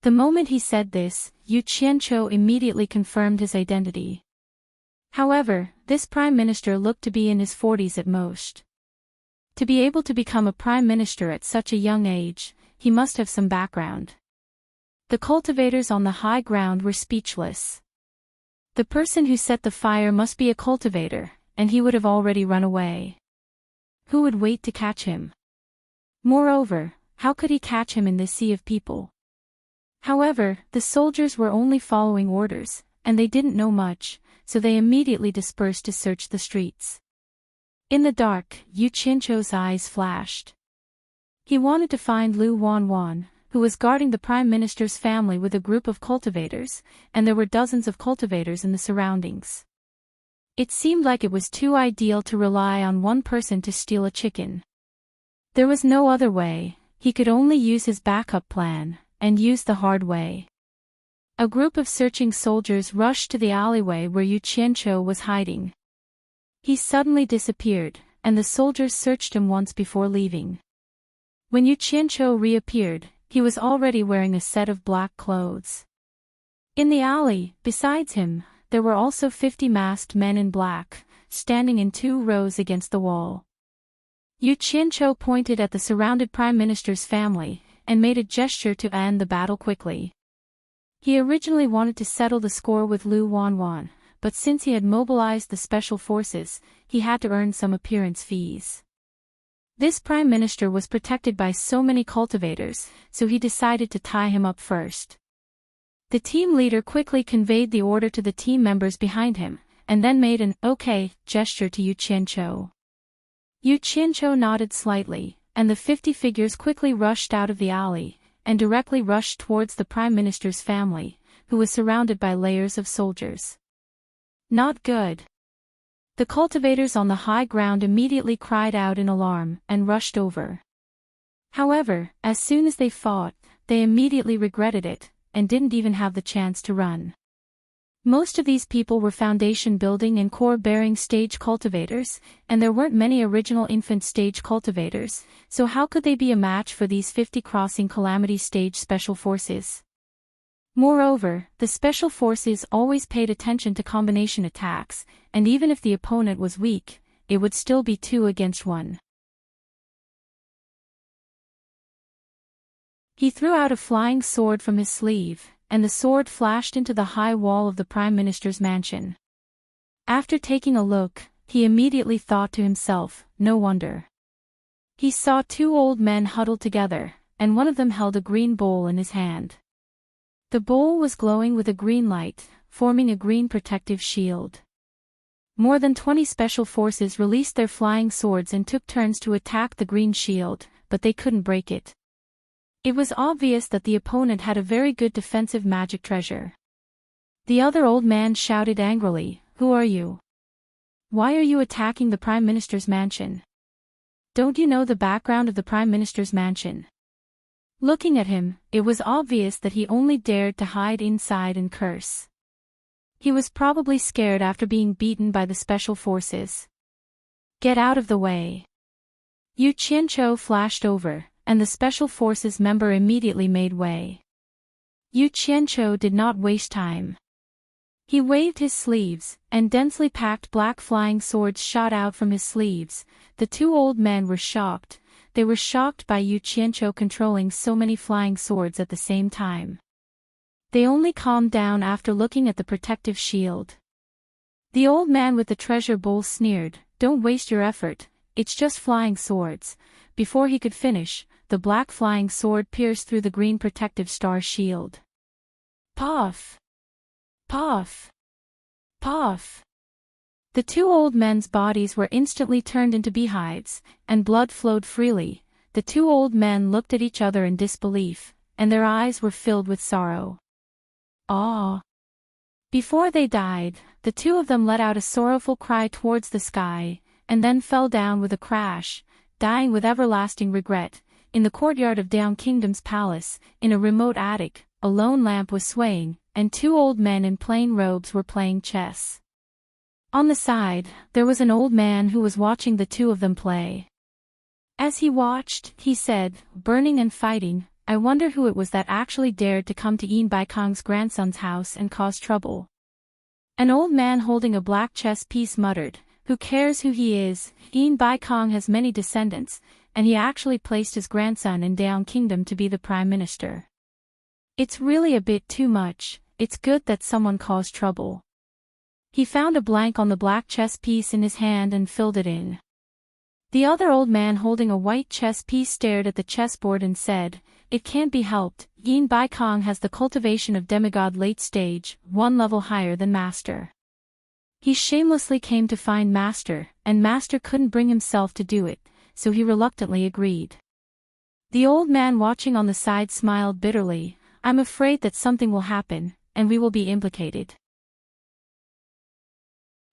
The moment he said this, Yu Qianqiu immediately confirmed his identity. However, this Prime Minister looked to be in his 40s at most. To be able to become a Prime Minister at such a young age, he must have some background. The cultivators on the high ground were speechless. The person who set the fire must be a cultivator, and he would have already run away. Who would wait to catch him? Moreover, how could he catch him in this sea of people? However, the soldiers were only following orders, and they didn't know much, so they immediately dispersed to search the streets. In the dark, Yu Qianqiu's eyes flashed. He wanted to find Lu Wanwan, who was guarding the Prime Minister's family with a group of cultivators, and there were dozens of cultivators in the surroundings. It seemed like it was too ideal to rely on one person to steal a chicken. There was no other way. He could only use his backup plan, and use the hard way. A group of searching soldiers rushed to the alleyway where Yu Qianqiu was hiding. He suddenly disappeared, and the soldiers searched him once before leaving. When Yu Qianqiu reappeared, he was already wearing a set of black clothes. In the alley, besides him, there were also 50 masked men in black, standing in 2 rows against the wall. Yu Qianqiu pointed at the surrounded Prime Minister's family, and made a gesture to end the battle quickly. He originally wanted to settle the score with Lu Wanwan, but since he had mobilized the special forces, he had to earn some appearance fees. This prime minister was protected by so many cultivators, so he decided to tie him up first. The team leader quickly conveyed the order to the team members behind him, and then made an "okay" gesture to Yu Qianqiu. Yu Qianqiu nodded slightly, and the 50 figures quickly rushed out of the alley, and directly rushed towards the prime minister's family, who was surrounded by layers of soldiers. Not good. The cultivators on the high ground immediately cried out in alarm and rushed over. However, as soon as they fought, they immediately regretted it, and didn't even have the chance to run. Most of these people were foundation building and core bearing stage cultivators, and there weren't many original infant stage cultivators, so how could they be a match for these 50 crossing calamity stage special forces? Moreover, the special forces always paid attention to combination attacks, and even if the opponent was weak, it would still be 2 against 1. He threw out a flying sword from his sleeve, and the sword flashed into the high wall of the Prime Minister's mansion. After taking a look, he immediately thought to himself, no wonder. He saw 2 old men huddled together, and one of them held a green bowl in his hand. The bowl was glowing with a green light, forming a green protective shield. More than 20 special forces released their flying swords and took turns to attack the green shield, but they couldn't break it. It was obvious that the opponent had a very good defensive magic treasure. The other old man shouted angrily, "Who are you? Why are you attacking the Prime Minister's mansion? Don't you know the background of the Prime Minister's mansion?" Looking at him, it was obvious that he only dared to hide inside and curse. He was probably scared after being beaten by the special forces. "Get out of the way." Yu Qianqiu flashed over, and the special forces member immediately made way. Yu Qianqiu did not waste time. He waved his sleeves, and densely packed black flying swords shot out from his sleeves. The 2 old men were shocked. They were shocked by Yu Qianqiu controlling so many flying swords at the same time. They only calmed down after looking at the protective shield. The old man with the treasure bowl sneered, "Don't waste your effort, it's just flying swords." Before he could finish, the black flying sword pierced through the green protective star shield. Puff! Puff! Puff! The 2 old men's bodies were instantly turned into beehives, and blood flowed freely. The 2 old men looked at each other in disbelief, and their eyes were filled with sorrow. Awe! Before they died, the 2 of them let out a sorrowful cry towards the sky, and then fell down with a crash, dying with everlasting regret. In the courtyard of Down Kingdom's palace, in a remote attic, a lone lamp was swaying, and 2 old men in plain robes were playing chess. On the side, there was an old man who was watching the 2 of them play. As he watched, he said, "Burning and fighting, I wonder who it was that actually dared to come to Yin Baikong's grandson's house and cause trouble." An old man holding a black chess piece muttered, "Who cares who he is? Yin Baikong has many descendants, and he actually placed his grandson in Down Kingdom to be the Prime Minister. It's really a bit too much. It's good that someone caused trouble." He found a blank on the black chess piece in his hand and filled it in. The other old man holding a white chess piece stared at the chessboard and said, "It can't be helped. Yin Baikong has the cultivation of demigod late stage, 1 level higher than Master. He shamelessly came to find Master, and Master couldn't bring himself to do it, so he reluctantly agreed." The old man watching on the side smiled bitterly, "I'm afraid that something will happen, and we will be implicated."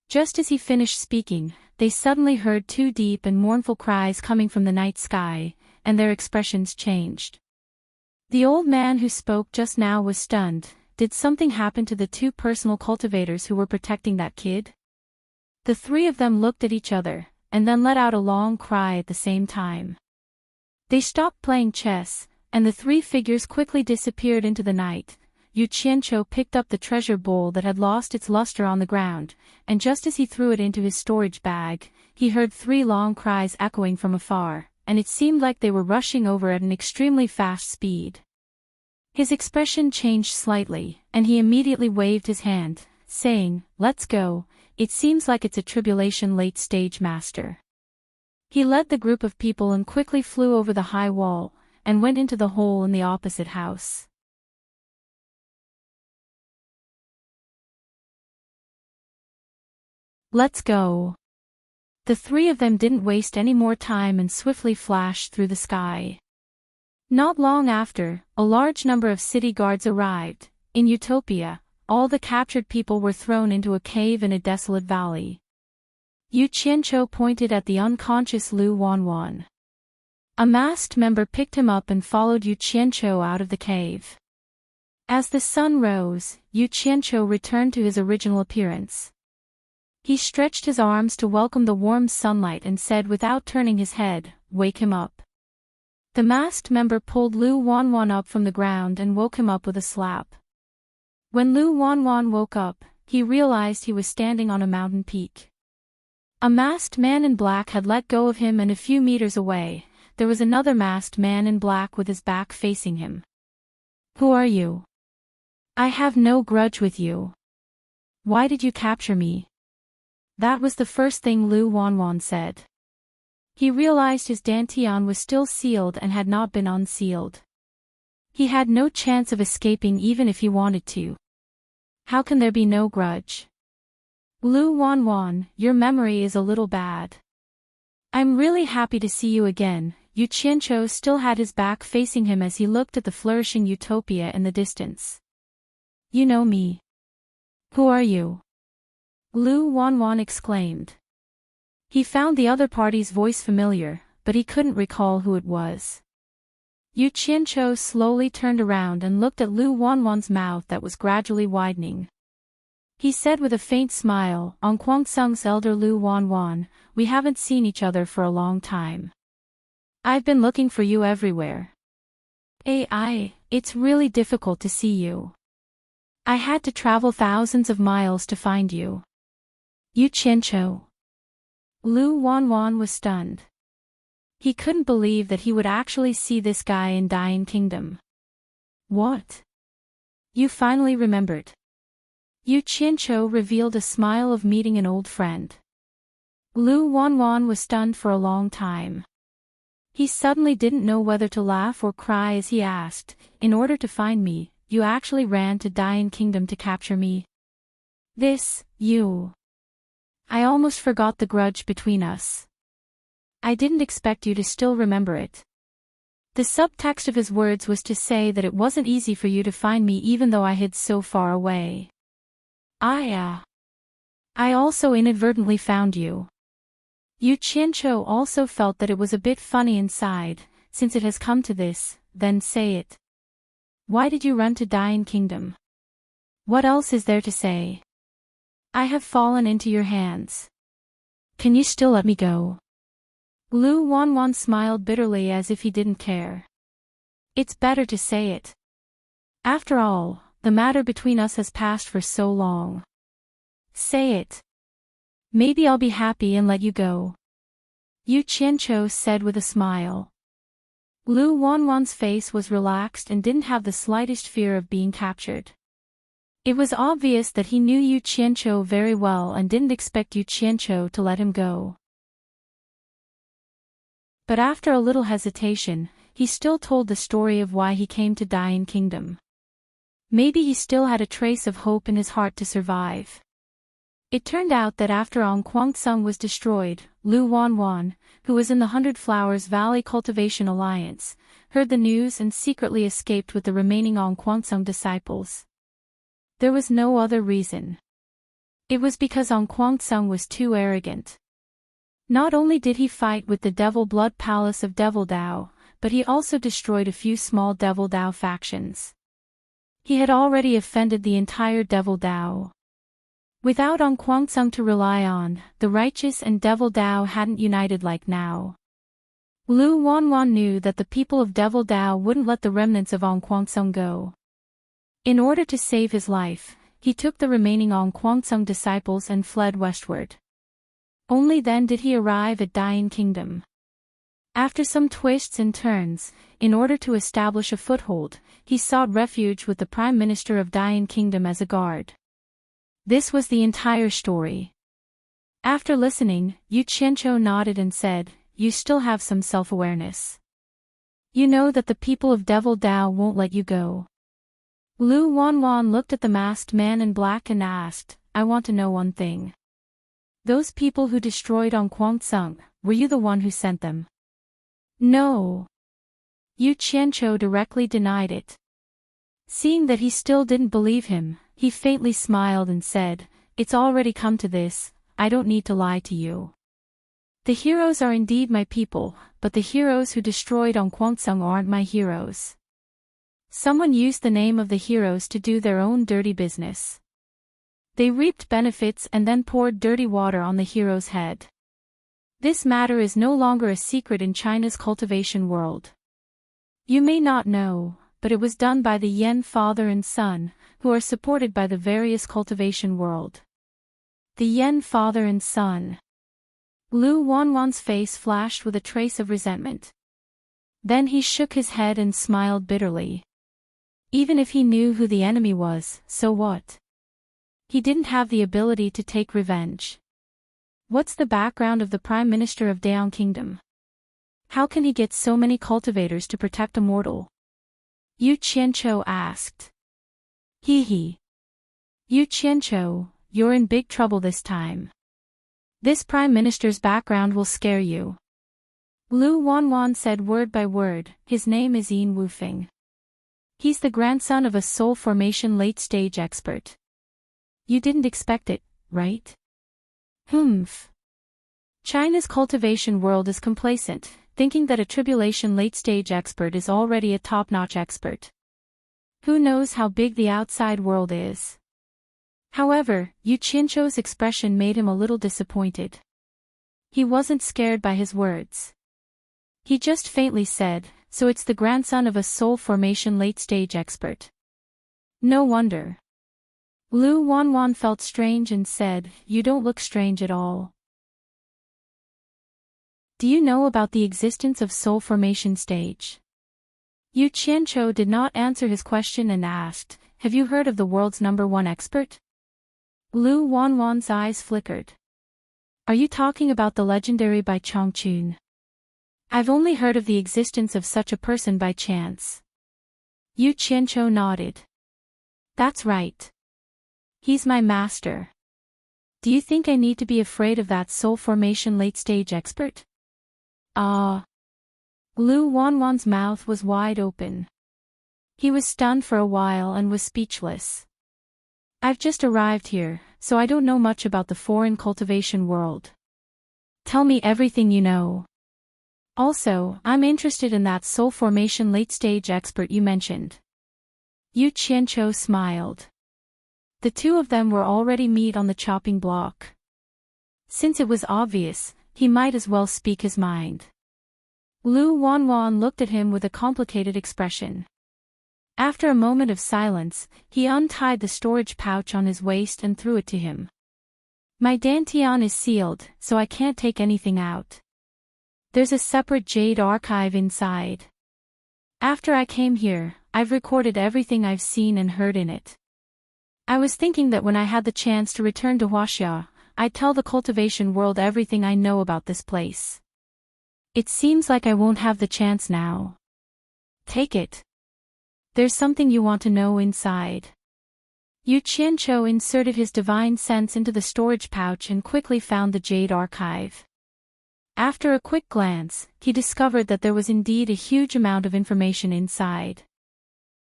Just as he finished speaking, they suddenly heard 2 deep and mournful cries coming from the night sky, and their expressions changed. The old man who spoke just now was stunned. Did something happen to the 2 personal cultivators who were protecting that kid? The 3 of them looked at each other, and then let out a long cry at the same time. They stopped playing chess, and the 3 figures quickly disappeared into the night. Yu Qianqiu picked up the treasure bowl that had lost its luster on the ground, and just as he threw it into his storage bag, he heard 3 long cries echoing from afar, and it seemed like they were rushing over at an extremely fast speed. His expression changed slightly, and he immediately waved his hand, saying, "Let's go, it seems like it's a tribulation late stage Master." He led the group of people and quickly flew over the high wall, and went into the hole in the opposite house. Let's go. The three of them didn't waste any more time and swiftly flashed through the sky. Not long after, a large number of city guards arrived. In Utopia, all the captured people were thrown into a cave in a desolate valley. Yu Qianqiu pointed at the unconscious Lu Wanwan. A masked member picked him up and followed Yu Qianqiu out of the cave. As the sun rose, Yu Qianqiu returned to his original appearance. He stretched his arms to welcome the warm sunlight and said without turning his head, "Wake him up." The masked member pulled Lu Wanwan up from the ground and woke him up with a slap. When Lu Wanwan woke up, he realized he was standing on a mountain peak. A masked man in black had let go of him, and a few meters away, there was another masked man in black with his back facing him. "Who are you? I have no grudge with you. Why did you capture me?" That was the first thing Lu Wanwan said. He realized his dantian was still sealed and had not been unsealed. He had no chance of escaping even if he wanted to. How can there be no grudge? Lu Wanwan, your memory is a little bad. I'm really happy to see you again. Yu Qianqiu still had his back facing him as he looked at the flourishing utopia in the distance. You know me. Who are you? Lu Wanwan exclaimed. He found the other party's voice familiar, but he couldn't recall who it was. Yu Qianqiu slowly turned around and looked at Lu Wanwan's mouth that was gradually widening. He said with a faint smile, "On Guangsung's elder Lu Wanwan, we haven't seen each other for a long time. I've been looking for you everywhere. It's really difficult to see you. I had to travel thousands of miles to find you." Yu Qianqiu. Lu Wanwan was stunned. He couldn't believe that he would actually see this guy in Dian Kingdom. What? You finally remembered. Yu Qianqiu revealed a smile of meeting an old friend. Lu Wanwan was stunned for a long time. He suddenly didn't know whether to laugh or cry as he asked, "In order to find me, you actually ran to Dian Kingdom to capture me?" I almost forgot the grudge between us. I didn't expect you to still remember it. The subtext of his words was to say that it wasn't easy for you to find me even though I hid so far away. I also inadvertently found you. Yu Qianqiu also felt that it was a bit funny inside. Since it has come to this, then say it. Why did you run to Dian Kingdom? What else is there to say? I have fallen into your hands. Can you still let me go? Lu Wanwan smiled bitterly as if he didn't care. It's better to say it. After all, the matter between us has passed for so long. Say it. Maybe I'll be happy and let you go. Yu Qianqiu said with a smile. Lu Wanwan's face was relaxed and didn't have the slightest fear of being captured. It was obvious that he knew Yu Qianqiu very well and didn't expect Yu Qianqiu to let him go. But after a little hesitation, he still told the story of why he came to Dian Kingdom. Maybe he still had a trace of hope in his heart to survive. It turned out that after Guangsung was destroyed, Lu Wanwan, who was in the 100 Flowers Valley Cultivation Alliance, heard the news and secretly escaped with the remaining Guangsung disciples. There was no other reason. It was because Guangsung was too arrogant. Not only did he fight with the Devil Blood Palace of Devil Dao, but he also destroyed a few small Devil Dao factions. He had already offended the entire Devil Dao. Without Guangsung to rely on, the righteous and Devil Dao hadn't united like now. Lu Wanwan knew that the people of Devil Dao wouldn't let the remnants of Guangsung go. In order to save his life, he took the remaining Guangsung disciples and fled westward. Only then did he arrive at Dian Kingdom. After some twists and turns, in order to establish a foothold, he sought refuge with the Prime Minister of Dian Kingdom as a guard. This was the entire story. After listening, Yu Qianqiu nodded and said, you still have some self-awareness. You know that the people of Devil Dao won't let you go. Lu Wanwan looked at the masked man in black and asked, I want to know one thing. Those people who destroyed on Kwangsung, were you the one who sent them? No. Yu Qianqiu directly denied it. Seeing that he still didn't believe him, he faintly smiled and said, It's already come to this, I don't need to lie to you. The heroes are indeed my people, but the heroes who destroyed on Kwangsung aren't my heroes. Someone used the name of the heroes to do their own dirty business. They reaped benefits and then poured dirty water on the hero's head. This matter is no longer a secret in China's cultivation world. You may not know, but it was done by the Yen father and son, who are supported by the various cultivation world. The Yen father and son. Lu Wanwan's face flashed with a trace of resentment. Then he shook his head and smiled bitterly. Even if he knew who the enemy was, so what? He didn't have the ability to take revenge. What's the background of the Prime Minister of Daong Kingdom? How can he get so many cultivators to protect a mortal? Yu Qianqiu asked. He. Yu Qianqiu, you're in big trouble this time. This Prime Minister's background will scare you. Lu Wanwan said word by word, his name is Yin Wufeng. He's the grandson of a soul formation late-stage expert. You didn't expect it, right? Humph. China's cultivation world is complacent, thinking that a tribulation late-stage expert is already a top-notch expert. Who knows how big the outside world is? However, Yu Qianqiu's expression made him a little disappointed. He wasn't scared by his words. He just faintly said, so it's the grandson of a soul formation late-stage expert. No wonder. Lu Wanwan felt strange and said, You don't look strange at all. Do you know about the existence of soul formation stage? Yu Qianqiu did not answer his question and asked, Have you heard of the world's #1 expert? Lu Wanwan's eyes flickered. Are you talking about the legendary Bai Chongqun? I've only heard of the existence of such a person by chance. Yu Qianqiu nodded. That's right. He's my master. Do you think I need to be afraid of that soul formation late-stage expert? Ah. Lu Wanwan's mouth was wide open. He was stunned for a while and was speechless. I've just arrived here, so I don't know much about the foreign cultivation world. Tell me everything you know. Also, I'm interested in that soul formation late-stage expert you mentioned. Yu Qianqiu smiled. The two of them were already meat on the chopping block. Since it was obvious, he might as well speak his mind. Lu Wanwan looked at him with a complicated expression. After a moment of silence, he untied the storage pouch on his waist and threw it to him. My dantian is sealed, so I can't take anything out. There's a separate jade archive inside. After I came here, I've recorded everything I've seen and heard in it. I was thinking that when I had the chance to return to Huaxia, I'd tell the cultivation world everything I know about this place. It seems like I won't have the chance now. Take it. There's something you want to know inside. Yu Qianqiu inserted his divine sense into the storage pouch and quickly found the jade archive. After a quick glance, he discovered that there was indeed a huge amount of information inside.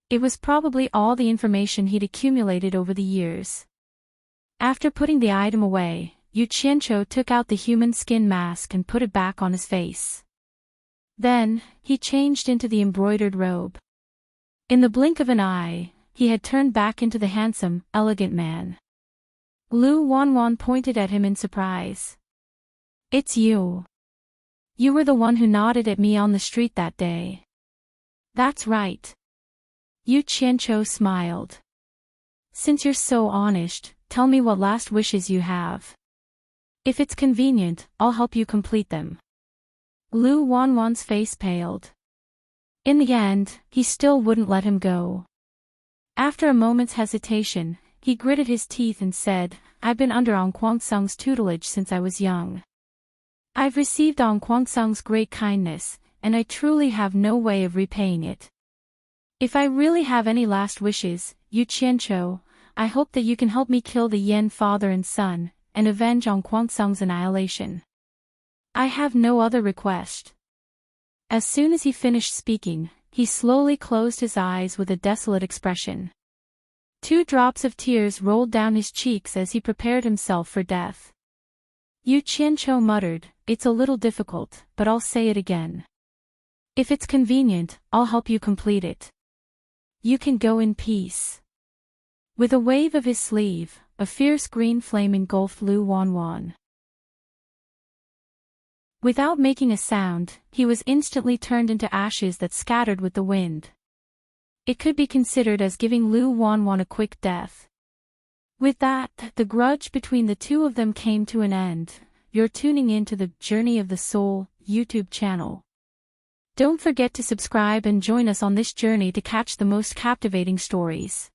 It was probably all the information he'd accumulated over the years. After putting the item away, Yu Qianqiu took out the human skin mask and put it back on his face. Then, he changed into the embroidered robe. In the blink of an eye, he had turned back into the handsome, elegant man. Lu Wanwan pointed at him in surprise. It's you. You were the one who nodded at me on the street that day. That's right. Yu Qianqiu smiled. Since you're so honest, tell me what last wishes you have. If it's convenient, I'll help you complete them. Lu Wanwan's face paled. In the end, he still wouldn't let him go. After a moment's hesitation, he gritted his teeth and said, I've been under on Kwangsung's tutelage since I was young. I've received Ong Kwangsung's great kindness, and I truly have no way of repaying it. If I really have any last wishes, Yu Qianqiu, I hope that you can help me kill the Yen father and son, and avenge Ong Kwangsung's annihilation. I have no other request. As soon as he finished speaking, he slowly closed his eyes with a desolate expression. 2 drops of tears rolled down his cheeks as he prepared himself for death. Yu Qianqiu muttered, "It's a little difficult, but I'll say it again. If it's convenient, I'll help you complete it. You can go in peace." With a wave of his sleeve, a fierce green flame engulfed Lu Wanwan. Without making a sound, he was instantly turned into ashes that scattered with the wind. It could be considered as giving Lu Wanwan a quick death. With that, the grudge between the two of them came to an end. You're tuning in to the Journey of the Soul YouTube channel. Don't forget to subscribe and join us on this journey to catch the most captivating stories.